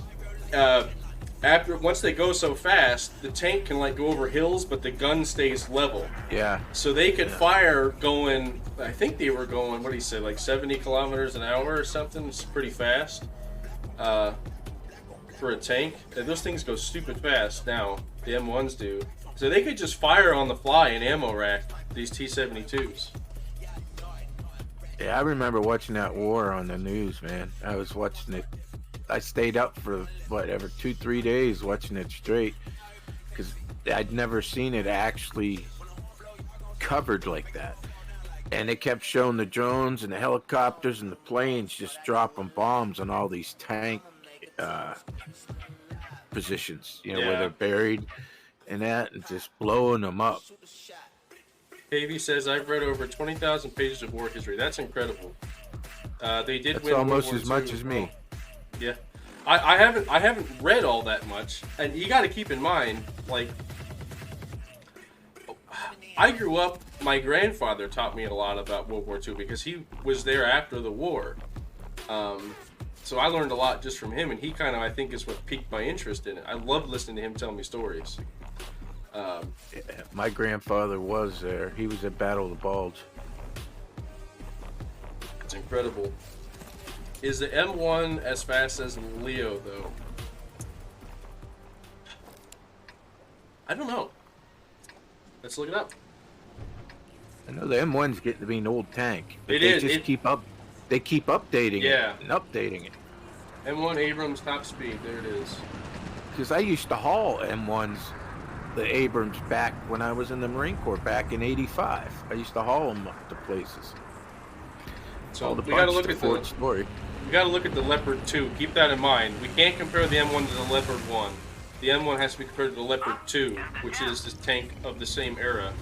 once they go so fast, the tank can like go over hills, but the gun stays level. Yeah. So they could fire going, I think they were going, what do you say, like 70 kilometers an hour or something? It's pretty fast for a tank. And those things go stupid fast now, the M1s do. So they could just fire on the fly in ammo rack, these T-72s. Yeah, I remember watching that war on the news, man. I was watching it. I stayed up for whatever 2-3 days watching it straight because I'd never seen it actually covered like that. And they kept showing the drones and the helicopters and the planes just dropping bombs on all these tank positions, you know, where they're buried and that, and just blowing them up. Davey says, I've read over 20,000 pages of war history. That's incredible. They did That's win almost World as War much II as me. Yeah, I haven't read all that much, and you got to keep in mind, like, I grew up. My grandfather taught me a lot about World War II because he was there after the war, so I learned a lot just from him, and he kind of, I think, is what piqued my interest in it. I loved listening to him tell me stories. My grandfather was there. He was at Battle of the Bulge. It's incredible. Is the M1 as fast as the Leo, though? I don't know. Let's look it up. I know the M1's getting to be an old tank. They keep updating it and updating it. M1 Abrams top speed. There it is. Because I used to haul M1s, the Abrams, back when I was in the Marine Corps back in '85. I used to haul them up to places. So we got to look at the story. We got to look at the Leopard 2. Keep that in mind. We can't compare the M1 to the Leopard 1. The M1 has to be compared to the Leopard 2, which is the tank of the same era.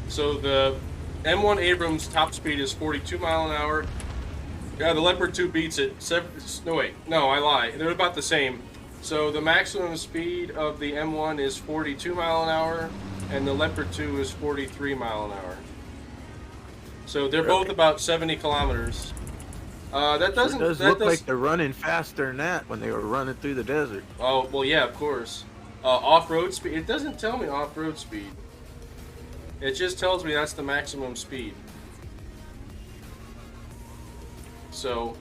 So the M1 Abrams top speed is 42 mile an hour. Yeah, the Leopard 2 beats it. No, I lie. They're about the same. So the maximum speed of the M1 is 42 mile an hour, and the Leopard 2 is 43 mile an hour. So they're Really? both about 70 kilometers. That doesn't. It does that look does, like they're running faster than that when they were running through the desert. Oh well, yeah, of course. Off-road speed. It doesn't tell me off-road speed. It just tells me that's the maximum speed. So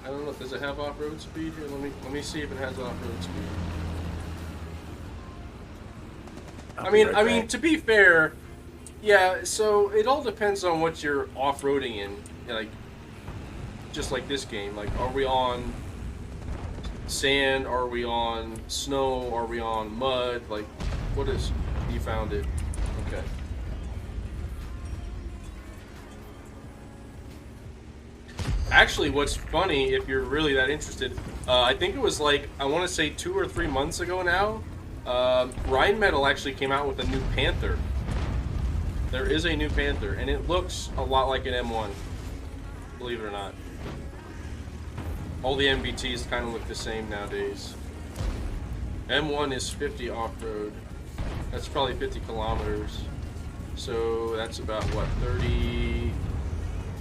I don't know. Does it have off-road speed here? Let me see if it has off-road speed. I'll I be mean, right back. to be fair, yeah. So it all depends on what you're off-roading in. Like, just like this game. Like, are we on sand? Are we on snow? Are we on mud? Like, what is? You found it. Okay. Actually, what's funny, if you're really that interested, I think it was like, I want to say 2 or 3 months ago now, Rheinmetall actually came out with a new Panther. There is a new Panther, and it looks a lot like an M1, believe it or not. All the MBTs kind of look the same nowadays. M1 is 50 off-road. That's probably 50 kilometers. So that's about, what, 30...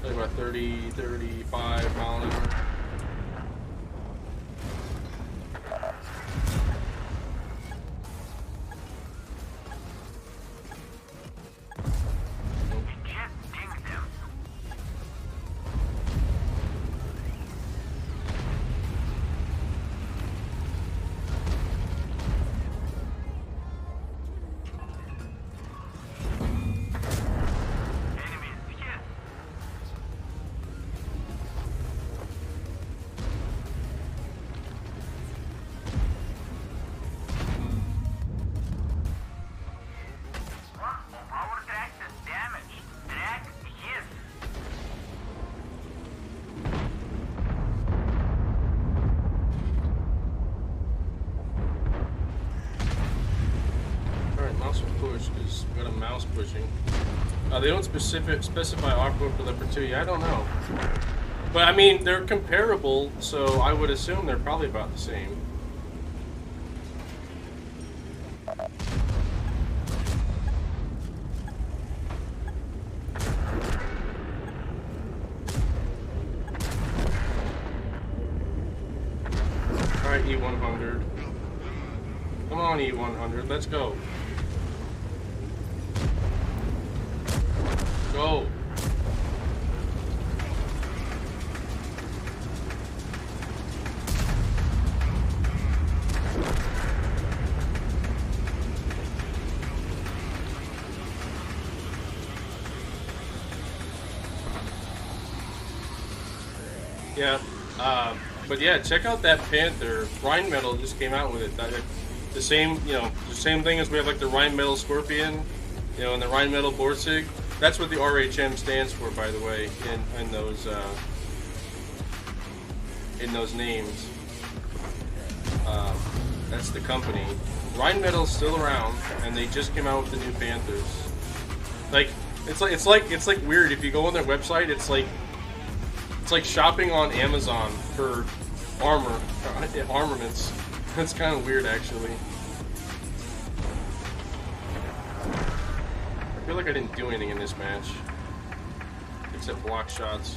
Probably about 30, 35 mile an hour. Just ding them. Enemies hit. Power track is damaged. Track hit. Alright, mouse will push, because we got a mouse pushing. They don't specify off-road for Leopard 2. Yeah, I don't know. But, I mean, they're comparable, so I would assume they're probably about the same. Alright, E100. Come on, E100, let's go. Go. Yeah, but yeah, check out that Panther. Rheinmetall just came out with it. The same, you know, the same thing as we have like the Rheinmetall Scorpion, you know, and the Rheinmetall Borsig. That's what the RHM stands for, by the way, in those names. That's the company. Rheinmetall's still around, and they just came out with the new Panthers. Like, it's like weird. If you go on their website, it's like shopping on Amazon for armaments. That's kind of weird, actually. I feel like I didn't do anything in this match, except block shots.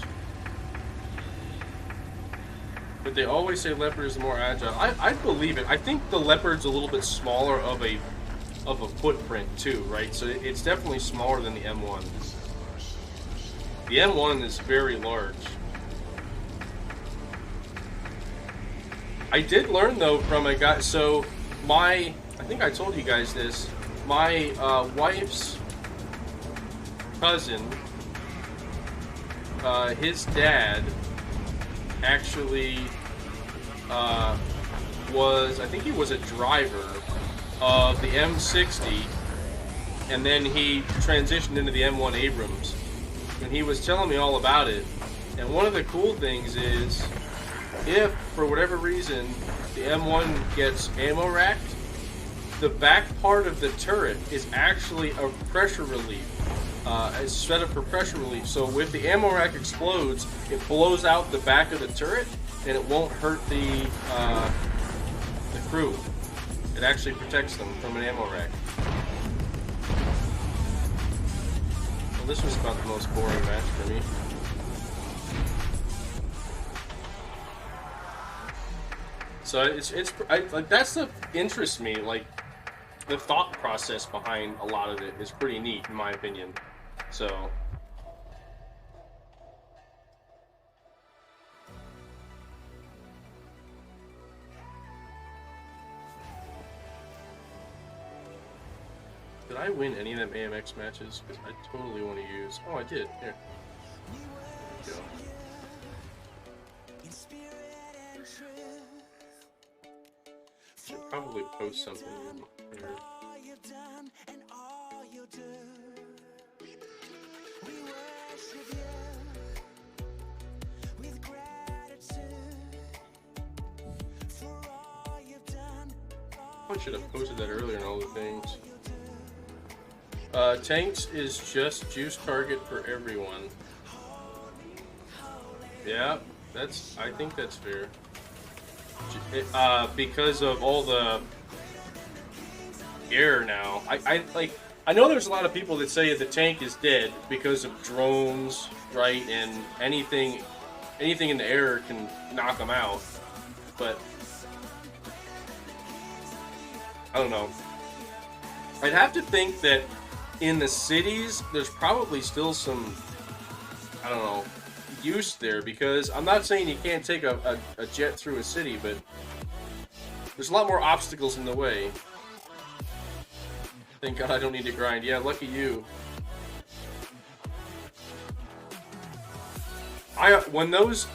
But they always say Leopard is more agile. I believe it. I think the Leopard's a little bit smaller of a footprint too, right? So it's definitely smaller than the M1. The M1 is very large. I did learn though from a guy. So I think I told you guys this. My wife's cousin, his dad actually I think he was a driver of the M60, and then he transitioned into the M1 Abrams, and he was telling me all about it. And one of the cool things is, if for whatever reason the M1 gets ammo racked, the back part of the turret is actually a pressure relief. It's set up for pressure relief. So if the ammo rack explodes, it blows out the back of the turret, and it won't hurt the crew. It actually protects them from an ammo rack. Well, this was about the most boring match for me. So like that's the interests me. Like the thought process behind a lot of it is pretty neat, in my opinion. So. Did I win any of them AMX matches? Because I totally want to use. Oh, I did. Here. There we go. Should probably post something here. I should have posted that earlier in all the things. Tanks is just juice target for everyone. Yeah, I think that's fair. Because of all the air now. I know there's a lot of people that say the tank is dead because of drones, right? And anything in the air can knock them out. But I don't know. I'd have to think that in the cities, there's probably still some, I don't know, use there, because I'm not saying you can't take a jet through a city, but there's a lot more obstacles in the way. Thank God I don't need to grind. Yeah, lucky you. When those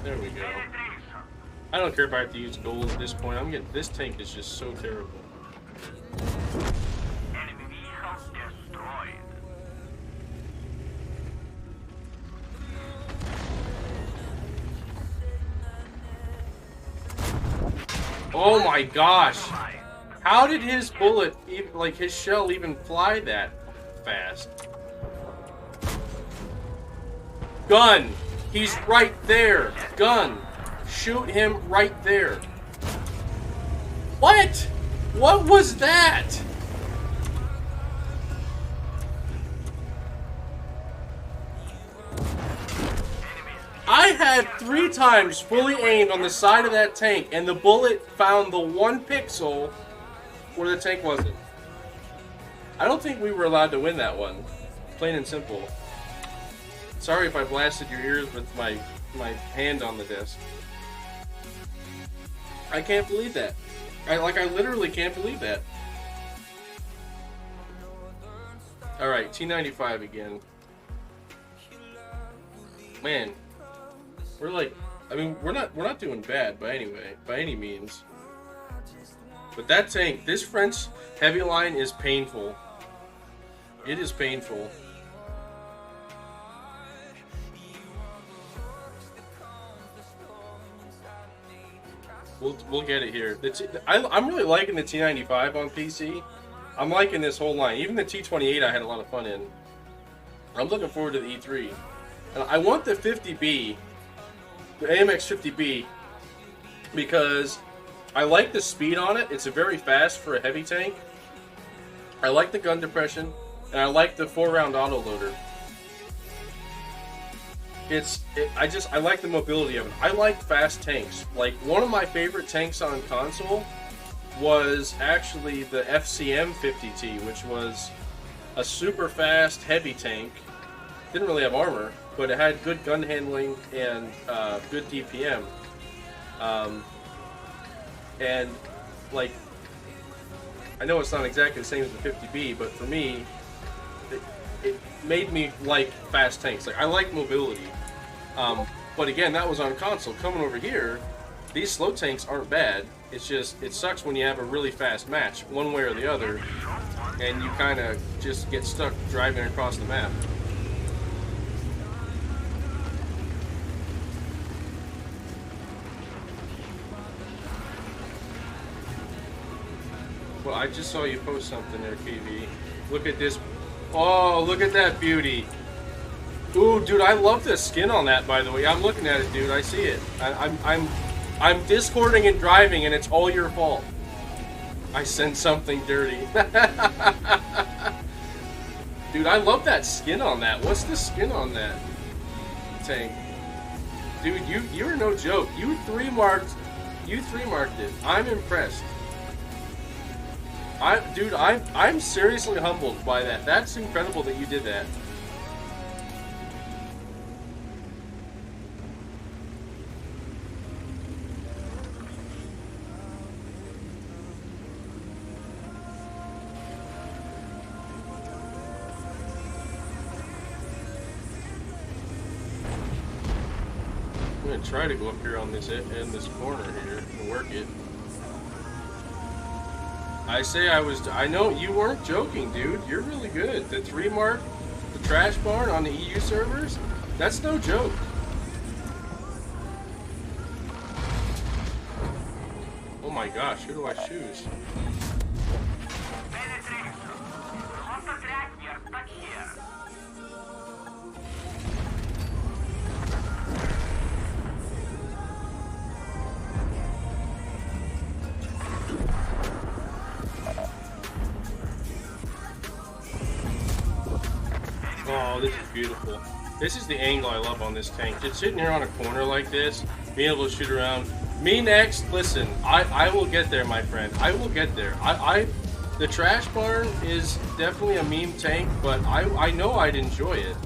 There we go. I don't care if I have to use gold at this point. I'm getting this tank is just so terrible. Enemy vehicle destroyed. Oh my gosh! How did his bullet, even, like his shell, even fly that fast? Gun! He's right there! Gun! Shoot him right there! What? What was that? I had 3 times fully aimed on the side of that tank, and the bullet found the 1 pixel where the tank wasn't. I don't think we were allowed to win that one. Plain and simple. Sorry if I blasted your ears with my hand on the desk. I can't believe that. I literally can't believe that. Alright, T95 again. Man. We're like, I mean, we're not doing bad by any means. But that tank, this French heavy line is painful. It is painful. We'll get it here. I'm really liking the T95 on PC. I'm liking this whole line. Even the T28 I had a lot of fun in. I'm looking forward to the E3. And I want the 50B, the AMX 50B, because I like the speed on it. It's very fast for a heavy tank. I like the gun depression, and I like the 4-round autoloader. I like the mobility of it. I like fast tanks. Like, one of my favorite tanks on console was actually the FCM 50T, which was a super fast heavy tank. Didn't really have armor, but it had good gun handling and good DPM. And like, I know it's not exactly the same as the 50B, but for me, it made me like fast tanks. Like, I like mobility. But again, that was on console. Coming over here, these slow tanks aren't bad. It's just, it sucks when you have a really fast match, one way or the other, and you kind of just get stuck driving across the map. Well, I just saw you post something there, KV. Look at this. Oh, look at that beauty. Ooh, dude, I love the skin on that, by the way. I'm looking at it, dude. I see it. I'm discording and driving, and it's all your fault. I sent something dirty. Dude, I love that skin on that. What's the skin on that tank? Dude, you are no joke. You three marked it. I'm impressed. I'm seriously humbled by that. That's incredible that you did that. I'm gonna try to go up here on this in this corner here and work it. I know you weren't joking, dude. You're really good. The 3 mark, the trash barn on the EU servers, that's no joke. Oh my gosh, who do I choose? Oh, this is beautiful. This is the angle I love on this tank. Just sitting here on a corner like this, being able to shoot around. Me next, listen, I will get there, my friend. I will get there. The trash barn is definitely a meme tank, but I know I'd enjoy it.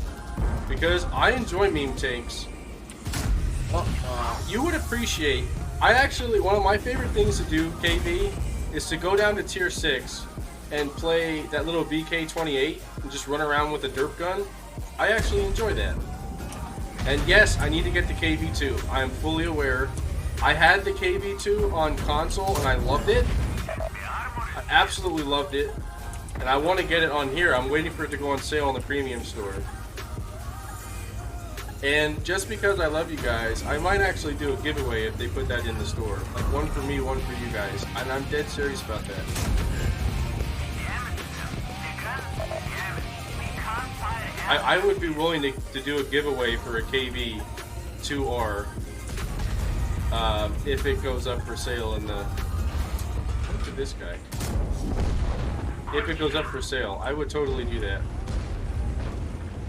Because I enjoy meme tanks. You would appreciate, one of my favorite things to do, KV, is to go down to tier 6 and play that little BK-28 and just run around with a derp gun. I actually enjoy that. And yes, I need to get the KV2. I am fully aware. I had the KV2 on console and I loved it. I absolutely loved it. And I want to get it on here. I'm waiting for it to go on sale in the premium store. And just because I love you guys, I might actually do a giveaway if they put that in the store. Like one for me, one for you guys. And I'm dead serious about that. I would be willing to do a giveaway for a KV2R if it goes up for sale in the... Look at this guy. If it goes up for sale, I would totally do that.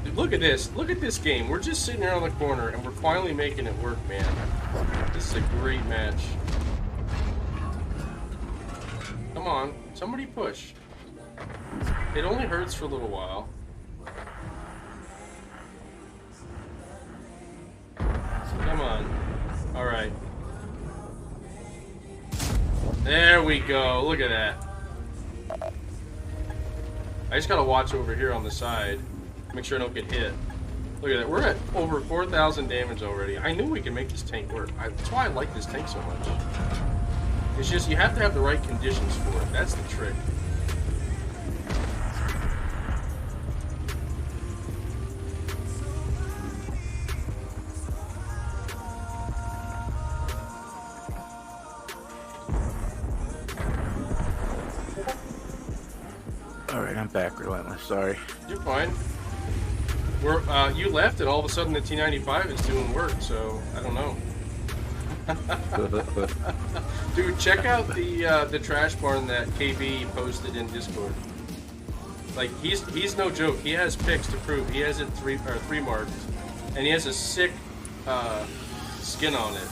Dude, look at this. Look at this game. We're just sitting here on the corner and we're finally making it work, man. This is a great match. Come on. Somebody push. It only hurts for a little while. Come on. Alright. There we go. Look at that. I just gotta watch over here on the side. Make sure I don't get hit. Look at that. We're at over 4,000 damage already. I knew we could make this tank work. That's why I like this tank so much. It's just you have to have the right conditions for it. That's the trick. Alright, I'm back, Relentless. Sorry. You're fine. You left and all of a sudden the T95 is doing work, so I don't know. Dude, check out the trash barn that KB posted in Discord. Like he's no joke. He has pics to prove. He has it three marked, and he has a sick skin on it.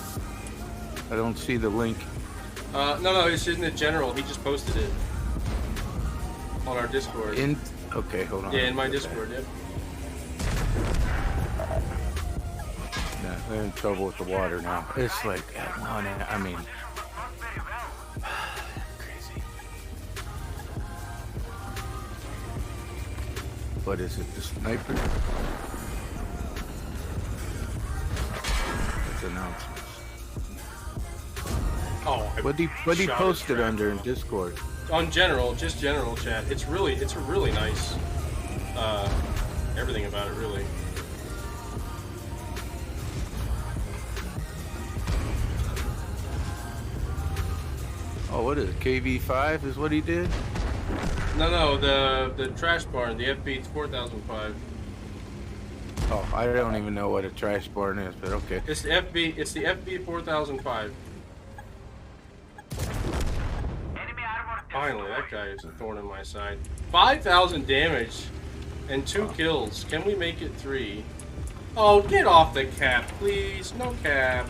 I don't see the link. No, it's in the general. He just posted it on our Discord. Okay, hold on. Yeah, in my Discord. Yep. No, they're in trouble with the water now. It's like, I mean, crazy. What is it? The sniper? It's announcements. Oh, What he posted under in Discord? On general, just general chat. It's a really nice. Everything about it, really. Oh, what is it? KV5 is what he did? No, the trash barn, the FB 4005. Oh, I don't even know what a trash barn is, but okay. It's the FB 4005. Finally, that guy is a thorn in my side. 5,000 damage and 2 kills. Can we make it 3? Oh, get off the cap, please. No cap.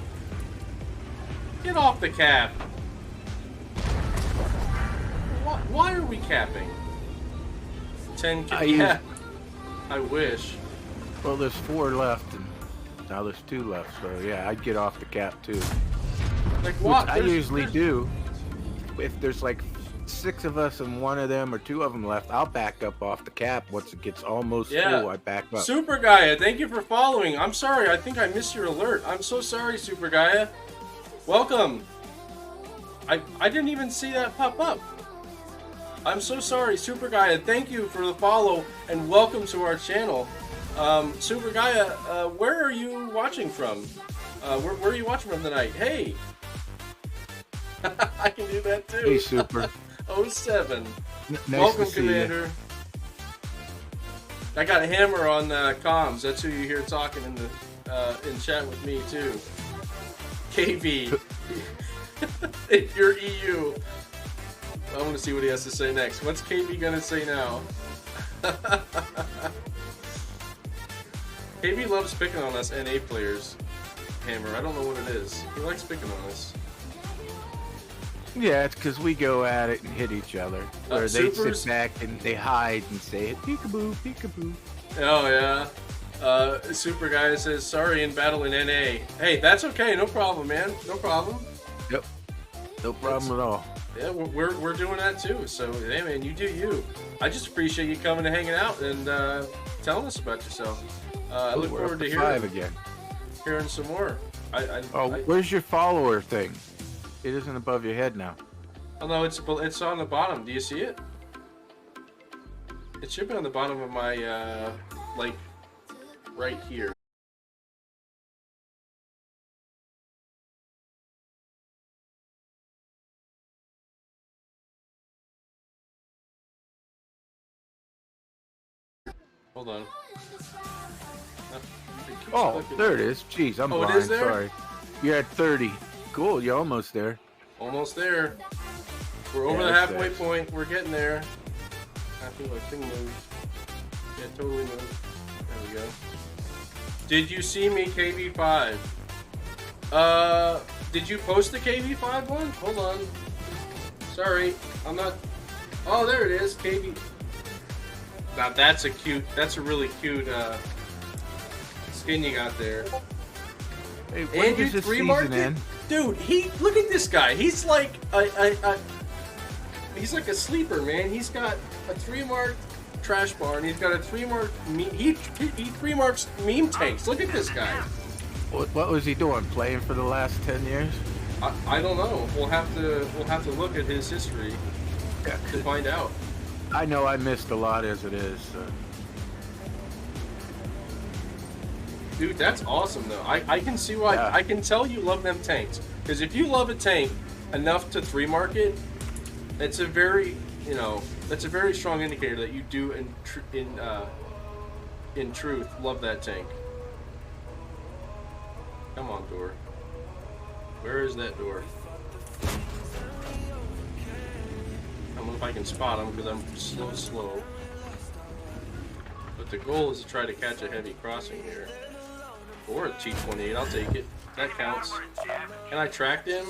Get off the cap. Why are we capping? 10 kills. Yeah. I wish. Well, there's 4 left, and now there's 2 left, so yeah, I'd get off the cap too. Like what? Which I usually do. If there's like 6 of us and 1 of them or 2 of them left, I'll back up off the cap. Once it gets almost full, I back up. Super Gaia, thank you for following. I'm sorry, I think I missed your alert. I'm so sorry, Super Gaia. Welcome. I didn't even see that pop up. I'm so sorry, Super Gaia. Thank you for the follow and welcome to our channel. Super Gaia, where are you watching from? Where are you watching from tonight? Hey! I can do that too. Hey, Super. 07. Nice Welcome, to see Commander. You. I got a hammer on comms. That's who you hear talking in chat with me too. KV. If you're EU. I want to see what he has to say next. What's KB gonna say now? KB loves picking on us NA players. Hammer. I don't know what it is. He likes picking on us. Yeah, it's because we go at it and hit each other. Where they Supers? sit back and they hide and say, peekaboo, peekaboo. Oh, yeah. Super Guy says, sorry in battle in NA. Hey, that's okay. No problem, man. No problem. Yep. No problem at all. Yeah, we're doing that too. So, hey, man, you do you. I just appreciate you coming and hanging out and telling us about yourself. I look We're forward up to to hearing. 5 again. hearing some more. Where's your follower thing? It isn't above your head now. Oh no, it's on the bottom. Do you see it? It should be on the bottom of my like right here. Hold on. Oh, there it is. Jeez, I'm blind. It is there? Sorry. You're at 30. Cool, you're almost there. Almost there. We're over the halfway point. We're getting there. I feel like thing moved. Yeah, totally moved. There we go. Did you see me KB5? Did you post the KB5 one? Hold on. Sorry, I'm not. Oh, there it is. KB. Now that's a really cute skin you got there. Hey, And you 3-marked it? Dude, look at this guy. He's like he's like a sleeper, man. He's got a 3-marked trash bar, and he's got a 3-marked he 3-marks meme tanks. Look at this guy. What was he doing? Playing for the last 10 years? I don't know. We'll have to look at his history to find out. I know I missed a lot as it is. So. Dude, that's awesome though. I can see why. I can tell you love them tanks. Because if you love a tank enough to 3-mark it, it's a very, that's a very strong indicator that you do in truth love that tank. Come on, door. Where is that door? I don't know if I can spot him because I'm slow. But the goal is to try to catch a heavy crossing here. Or a T28, I'll take it. That counts. Can I track him?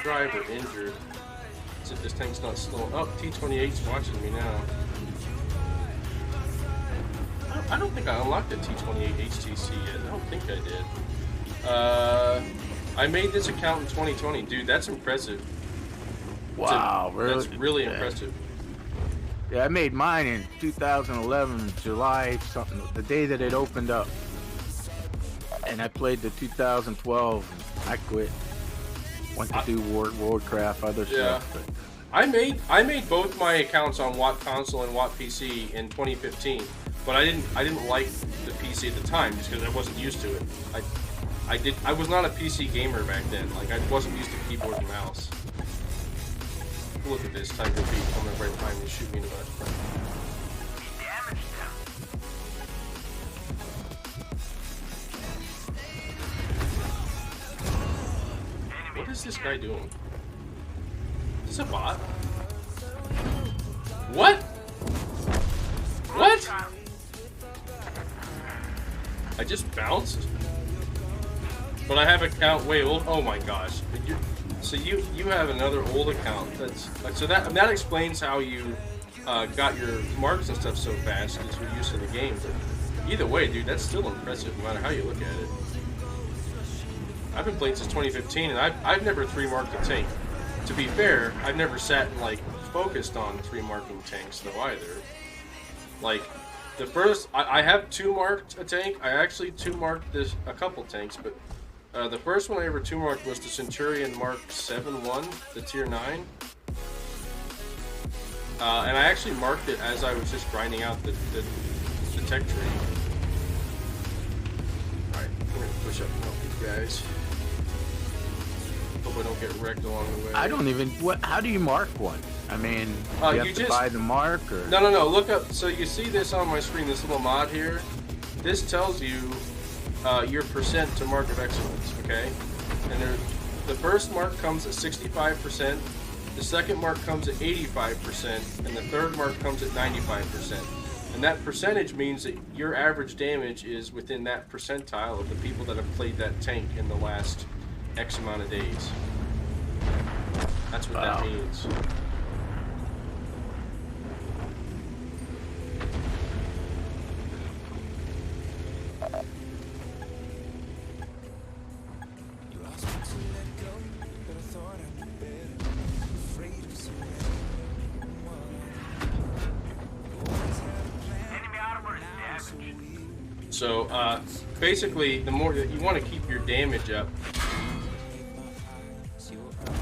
Driver injured. As if this tank's not slow. Oh, T28's watching me now. I don't think I unlocked the T28 HTC yet. I don't think I did. I made this account in 2020. Dude, that's impressive. Wow, really? That's really impressive. Yeah, I made mine in 2011, July something, the day that it opened up. And I played the 2012. I quit. Went to do Warcraft, other stuff. But. I made both my accounts on Watt Console and Watt PC in 2015, but I didn't like the PC at the time just because I wasn't used to it. I was not a PC gamer back then. Like I wasn't used to keyboard and mouse. Look at this Tiger Beat coming right behind me, shoot me in the butt. What is this guy doing? Is this a bot? What? What? I just bounced? But I have account way old. Oh my gosh. So you have another old account. That's so that explains how you got your marks and stuff so fast because you're used to the game. But either way, dude, that's still impressive no matter how you look at it. I've been playing since 2015, and I've never 3-marked a tank. To be fair, I've never sat and like focused on 3-marking tanks though either. Like the first, I have 2-marked a tank. I actually 2-marked a couple tanks, but the first one I ever 2-marked was the Centurion Mark 7-1, the Tier 9. And I actually marked it as I was just grinding out the tech tree. Alright, we're gonna push up and help these guys. Hope I don't get wrecked along the way. I don't even. How do you mark one? I mean, you have to buy the mark, or no. Look up. So you see this on my screen, this little mod here. This tells you your percent to mark of excellence. Okay, and the first mark comes at 65%. The second mark comes at 85%, and the third mark comes at 95%. And that percentage means that your average damage is within that percentile of the people that have played that tank in the last X amount of days. That's what that means. So basically, the more that you want to keep your damage up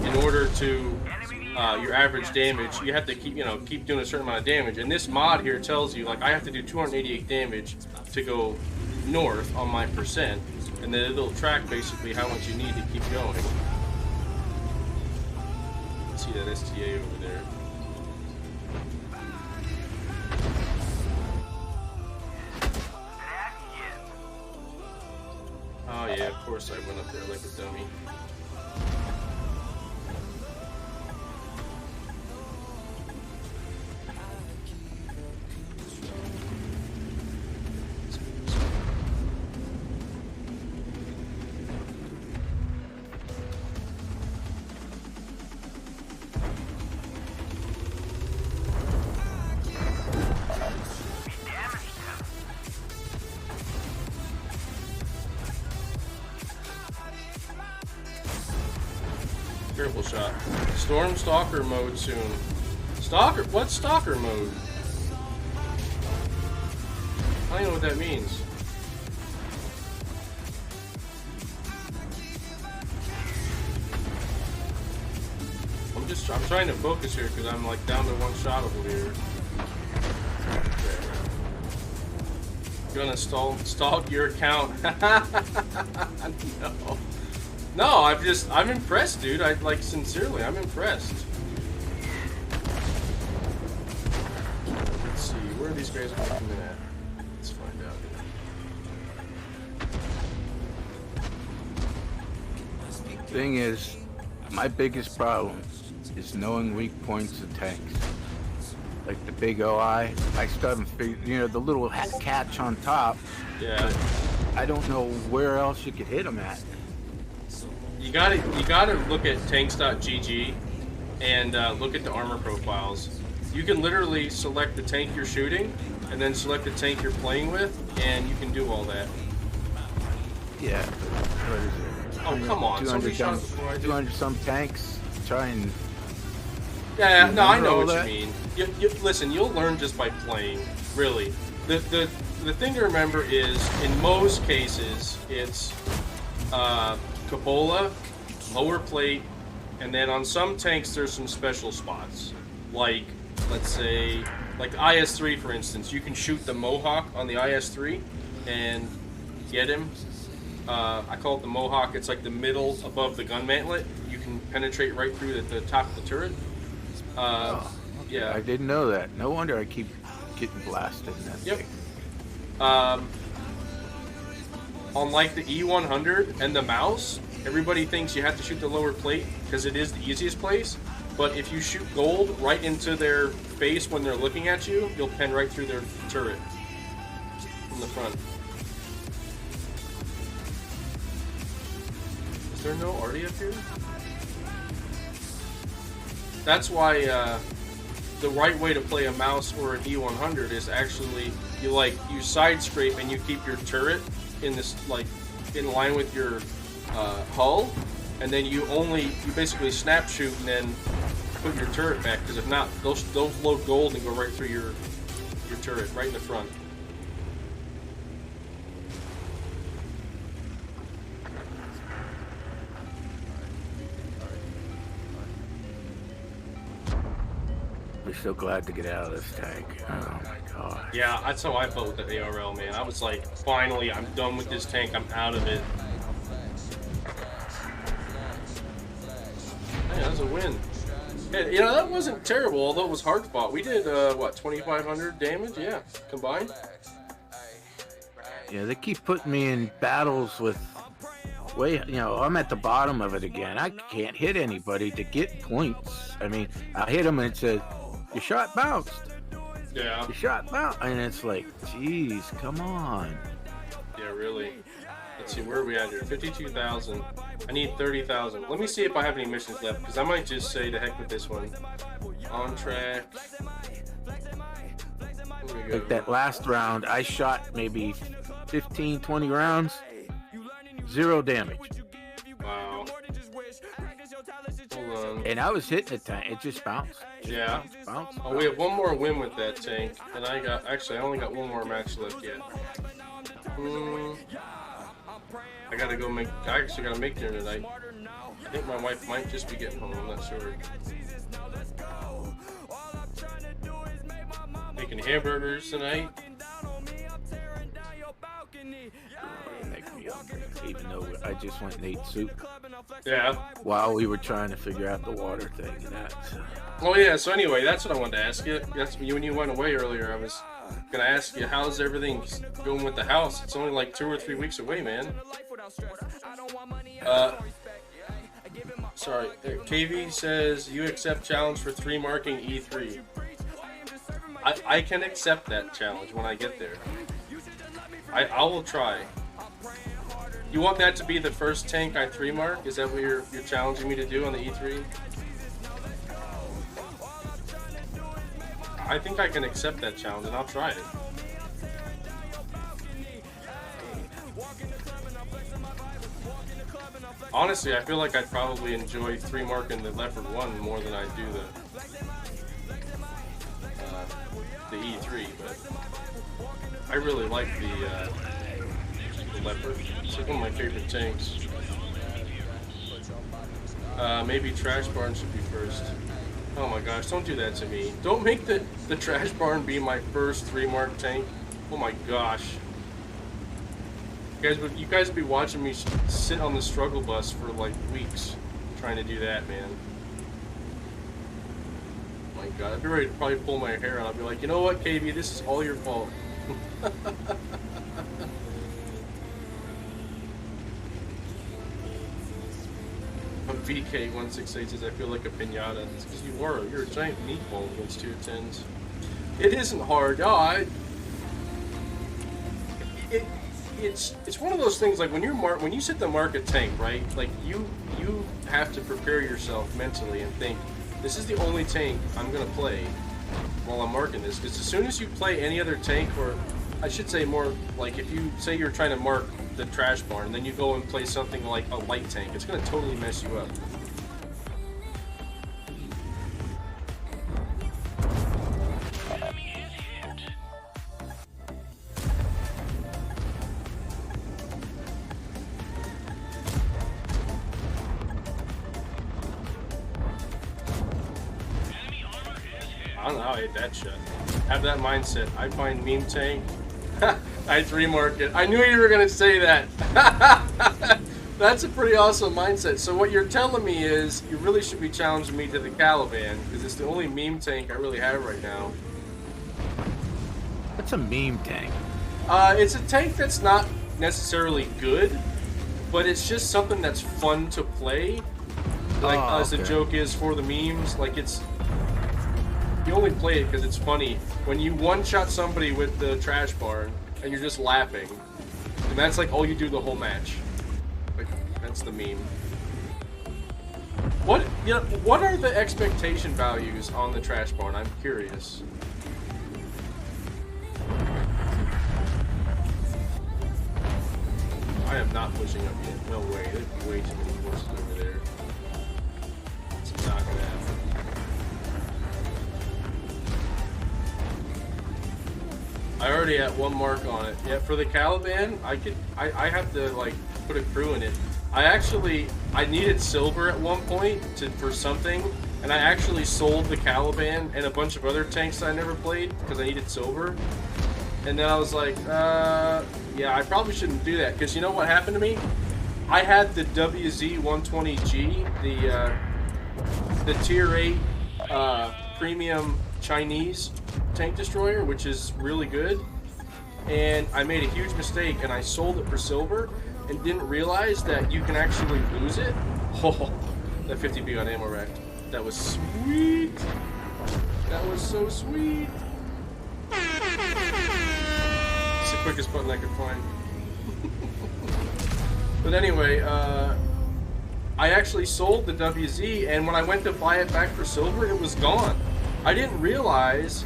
in order to your average damage, you have to keep doing a certain amount of damage. And this mod here tells you, like, I have to do 288 damage to go north on my percent, and then it'll track basically how much you need to keep going. See that STA over there. Oh yeah, of course I went up there like a dummy. Triple shot. Storm Stalker mode soon. Stalker? What's Stalker mode? I don't know what that means. I'm trying to focus here because I'm like down to one shot over here. Okay. Gonna stalk your account. No. No, I'm impressed, dude. Sincerely, I'm impressed. Let's see, where are these guys going to come in at? Let's find out. Thing is, my biggest problem is knowing weak points of tanks. Like the big OI, I still haven't figured, the little catch on top. Yeah. I don't know where else you could hit them at. You gotta look at tanks.gg and look at the armor profiles. You can literally select the tank you're shooting and then select the tank you're playing with, and you can do all that. Yeah. What is it? Oh, come on. 200 shot it before I did. 200 some tanks. Try and... Yeah, no, I know what you mean. Listen, you'll learn just by playing, really. The thing to remember is, in most cases, it's... Cupola, lower plate, and then on some tanks there's some special spots. Like, let's say, like IS-3 for instance, you can shoot the Mohawk on the IS-3 and get him. I call it the Mohawk. It's like the middle above the gun mantlet. You can penetrate right through the top of the turret. Yeah. I didn't know that. No wonder I keep getting blasted in that thing. On like the E100 and the mouse, everybody thinks you have to shoot the lower plate because it is the easiest place. But if you shoot gold right into their face when they're looking at you, you'll pen right through their turret from the front. Is there no Artie up here? That's why the right way to play a mouse or an E100 is actually you side scrape and you keep your turret in this in line with your hull, and then you basically snap shoot and then put your turret back, because if not, they'll load gold and go right through your turret right in the front. We're so glad to get out of this tank. Oh my god. Yeah, that's how I felt with the ARL, man. I was like, finally, I'm done with this tank. I'm out of it. Hey, that's a win. And, that wasn't terrible, although it was hard fought. We did, what, 2,500 damage? Yeah, combined. Yeah, they keep putting me in battles with I'm at the bottom of it again. I can't hit anybody to get points. I mean, I hit them and it said, your shot bounced. Yeah. Your shot bounced. And it's like, geez, come on. Yeah, really. Let's see, where are we at here? 52,000. I need 30,000. Let me see if I have any missions left, because I might just say to heck with this one. On track. Like that last round, I shot maybe 15, 20 rounds. 0 damage. Wow. Hold on. And I was hitting the tank. It just bounced. Yeah. Bounced. Oh, we have one more win with that tank. And I only got one more match left yet. I gotta go make. I actually gotta make dinner tonight. I think my wife might just be getting home. I'm not sure. Making hamburgers tonight. Make me hungry, even though I just went and ate soup Yeah. while we were trying to figure out the water thing and that. Oh yeah. So anyway, that's what I wanted to ask you. That's when you went away earlier. I was gonna ask you, how's everything going with the house? It's only like 2 or 3 weeks away, man. Sorry. KV says you accept challenge for 3 marking E3. I can accept that challenge when I get there. I will try. You want that to be the first tank I 3 mark? Is that what you're challenging me to do on the E3? I think I can accept that challenge and I'll try it. Honestly, I feel like I'd probably enjoy 3 marking the Leopard 1 more than I do the E3, but I really like the Leopard. It's like one of my favorite tanks. Maybe Trash Barn should be first. Oh my gosh, don't do that to me. Don't make the Trash Barn be my first 3 mark tank. Oh my gosh. You guys would be watching me sit on the struggle bus for like weeks trying to do that, man. Oh my god, I'd be ready to probably pull my hair out. I'd be like, you know what, KB, this is all your fault. VK168 says, I feel like a pinata. It's because you're a giant meatball against 2 10s. It isn't hard. Oh, it's one of those things, like when you sit to mark a tank, right? Like you have to prepare yourself mentally and think, this is the only tank I'm gonna play while I'm marking this. Because as soon as you play any other tank, or I should say more like if you say you're trying to mark the Trash Barn, and then you go and play something like a light tank, it's gonna totally mess you up. I don't know how I ate that shit. Have that mindset. I find meme tank. I 3 mark it. I knew you were gonna say that. That's a pretty awesome mindset. So what you're telling me is you really should be challenging me to the Caliban, because it's the only meme tank I really have right now. What's a meme tank? It's a tank that's not necessarily good, but it's just something that's fun to play. Like, as the joke is for the memes, like it's... You only play it because it's funny. When you one-shot somebody with the Trash Barn, and you're just laughing, and that's like all you do the whole match. Like, that's the meme. What are the expectation values on the Trash Barn? I'm curious. I am not pushing up yet. No way. There's way too many forces over there. It's not gonna happen. I already had 1 mark on it. Yeah, for the Caliban, I have to like put a crew in it. I needed silver at one point for something, and I actually sold the Caliban and a bunch of other tanks that I never played because I needed silver. And then I was like, yeah, I probably shouldn't do that, because you know what happened to me? I had the WZ-120G, the Tier 8 premium Chinese tank destroyer, which is really good, and I made a huge mistake and I sold it for silver and didn't realize that you can actually lose it. Oh, that 50B on ammo rack. That was sweet. That was so sweet. It's the quickest button I could find. But anyway, I actually sold the WZ, and when I went to buy it back for silver, it was gone. I didn't realize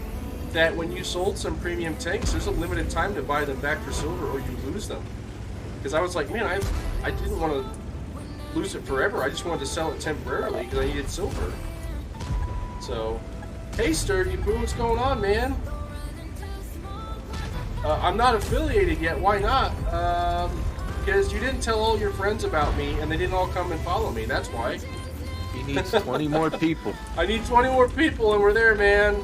that when you sold some premium tanks, there's a limited time to buy them back for silver or you lose them. Because I was like, man, I didn't want to lose it forever. I just wanted to sell it temporarily because I needed silver. So, hey Sturdy Boo, what's going on, man? I'm not affiliated yet. Why not? Because you didn't tell all your friends about me, and they didn't all come and follow me. That's why. He needs 20 more people. I need 20 more people, and we're there, man.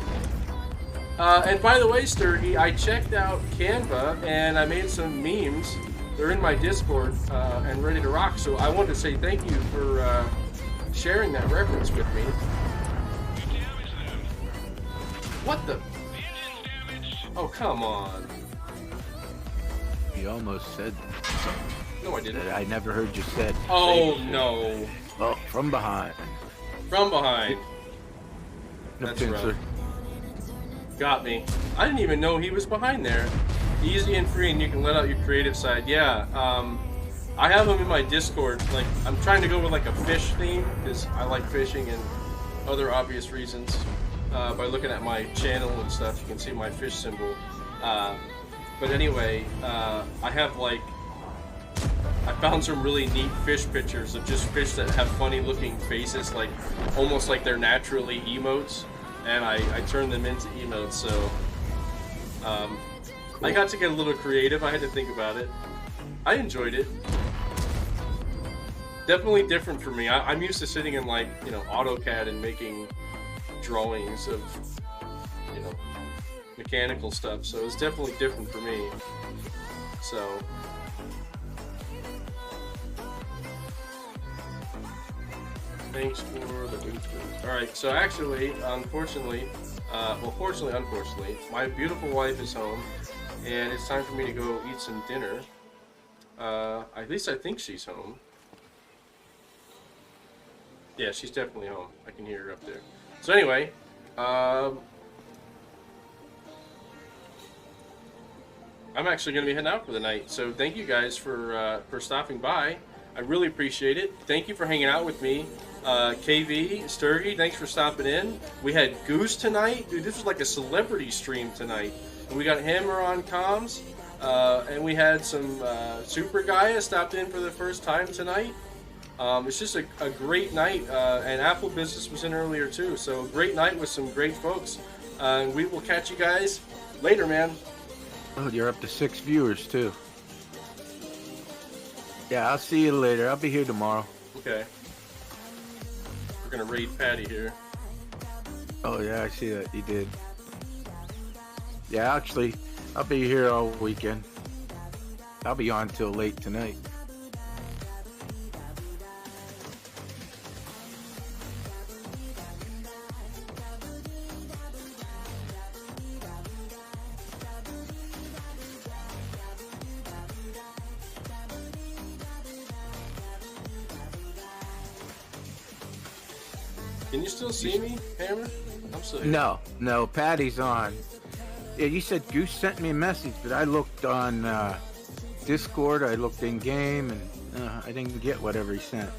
And by the way, Sturgy, I checked out Canva, and I made some memes. They're in my Discord and ready to rock. So I wanted to say thank you for sharing that reference with me. What the? Oh, come on. You almost said No, I didn't. that I never heard you said. Oh, no. Oh, from behind. From behind. No That's pincer. rough. Got me. I didn't even know he was behind there. Easy and free, and you can let out your creative side. Yeah, I have him in my Discord. Like, I'm trying to go with like a fish theme because I like fishing and other obvious reasons. By looking at my channel and stuff, you can see my fish symbol. But anyway, I have like, I found some really neat fish pictures of just fish that have funny looking faces, like almost like they're naturally emotes, and I turned them into emotes. So I got to get a little creative. I had to think about it. I enjoyed it. Definitely different for me. I'm used to sitting in like, you know, AutoCAD and making drawings of, you know, mechanical stuff. So it's definitely different for me. So thanks for the boots. Alright, so actually, unfortunately, unfortunately, my beautiful wife is home, and it's time for me to go eat some dinner. At least I think she's home. Yeah, she's definitely home. I can hear her up there. So anyway, I'm actually going to be heading out for the night. So thank you guys for stopping by. I really appreciate it. Thank you for hanging out with me. KV, Sturgy, thanks for stopping in. We had Goose tonight. Dude, this was like a celebrity stream tonight. And we got Hammer on comms. And we had some Super Gaia stopped in for the first time tonight. It's just a great night. And Apple Business was in earlier too. So great night with some great folks. And we will catch you guys later, man. Oh, you're up to 6 viewers too. Yeah, I'll see you later. I'll be here tomorrow. Okay. We're gonna raid Patty here. Oh yeah, I see that you did. Yeah, actually, I'll be here all weekend. I'll be on till late tonight. Can you still see me, Hammer? I'm still here. No, Patty's on. Yeah, you said Goose sent me a message, but I looked on Discord, I looked in game, and I didn't get whatever he sent.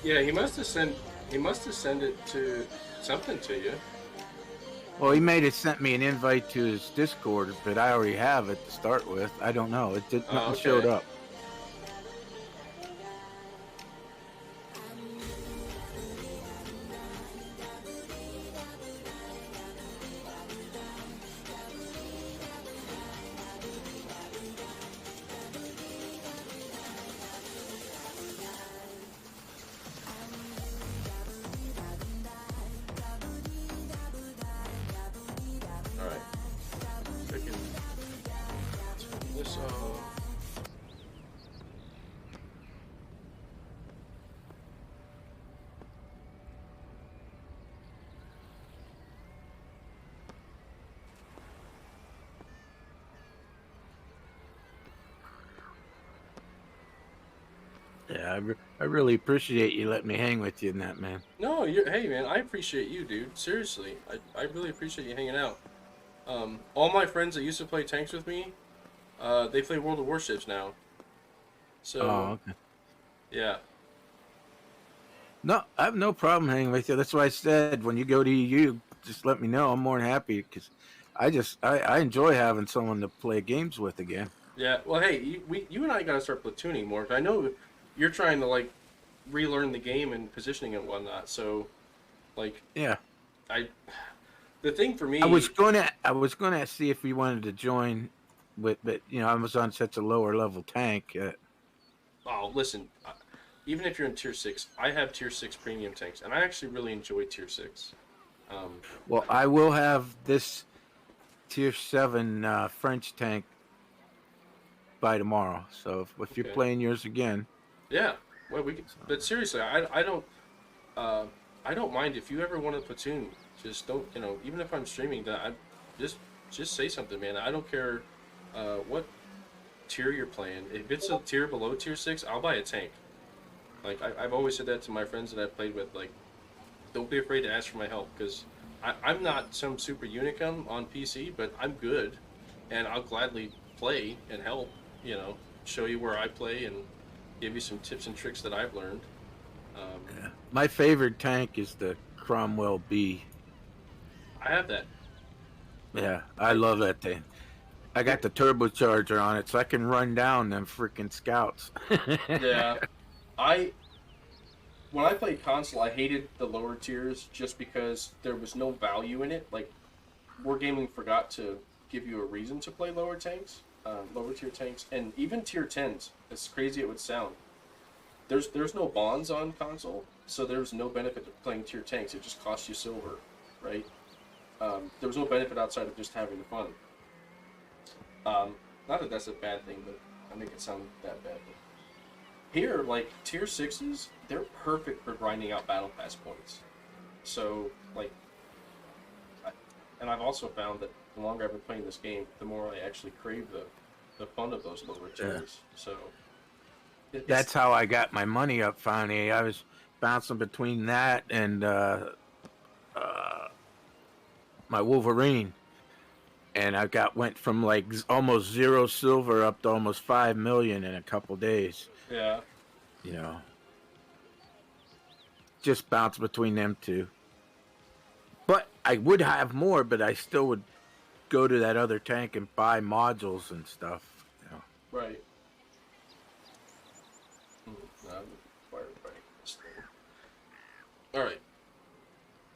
He must have sent it to something to you. Well, he may have sent me an invite to his Discord, but I already have it to start with. I don't know. It did nothing okay. showed up. Alright. Turn this off. Yeah, I really appreciate you letting me hang with you in that, man. No, hey man, I appreciate you, dude. Seriously, I really appreciate you hanging out. All my friends that used to play tanks with me, they play World of Warships now. So, Oh, okay. yeah. No, I have no problem hanging with you. That's why I said when you go to EU, just let me know. I'm more than happy because I enjoy having someone to play games with again. Yeah, well, hey, you and I gotta start platooning more. 'Cause I know you're trying to like relearn the game and positioning and whatnot. So, like, Yeah. The thing for me, I was gonna see if you wanted to join, but I was on such a lower level tank. oh, listen, even if you're in tier 6, I have tier 6 premium tanks, and I actually really enjoy tier 6. Well, I will have this tier 7 French tank by tomorrow. So if you're Okay. playing yours again, Yeah, well, we. But seriously, I don't mind if you ever want to platoon. Just don't, even if I'm streaming, that I just say something, man. I don't care what tier you're playing. If it's a tier below tier 6, I'll buy a tank. Like I've always said that to my friends that I've played with. Like, don't be afraid to ask for my help, because I'm not some super unicum on PC, but I'm good, and I'll gladly play and help. Show you where I play and give you some tips and tricks that I've learned. my favorite tank is the Cromwell B. I have that. Yeah, I love that thing. I got the turbocharger on it, so I can run down them freaking scouts. Yeah, when I played console, I hated the lower tiers just because there was no value in it. Like, Wargaming forgot to give you a reason to play lower tier tanks, and even tier 10s. As crazy it would sound, there's no bonds on console, so there's no benefit to playing tier tanks. It just costs you silver, right? There was no benefit outside of just having fun. Not that that's a bad thing, but I make it sound that bad. But here, like, tier 6s, they're perfect for grinding out battle pass points. So, like, and I've also found that the longer I've been playing this game, the more I actually crave the fun of those lower tiers. Yeah. So that's how I got my money up finally. I was bouncing between that and my Wolverine, and I went from like almost 0 silver up to almost 5 million in a couple days. Yeah. Just bounce between them two. But I would have more, but I still would go to that other tank and buy modules and stuff.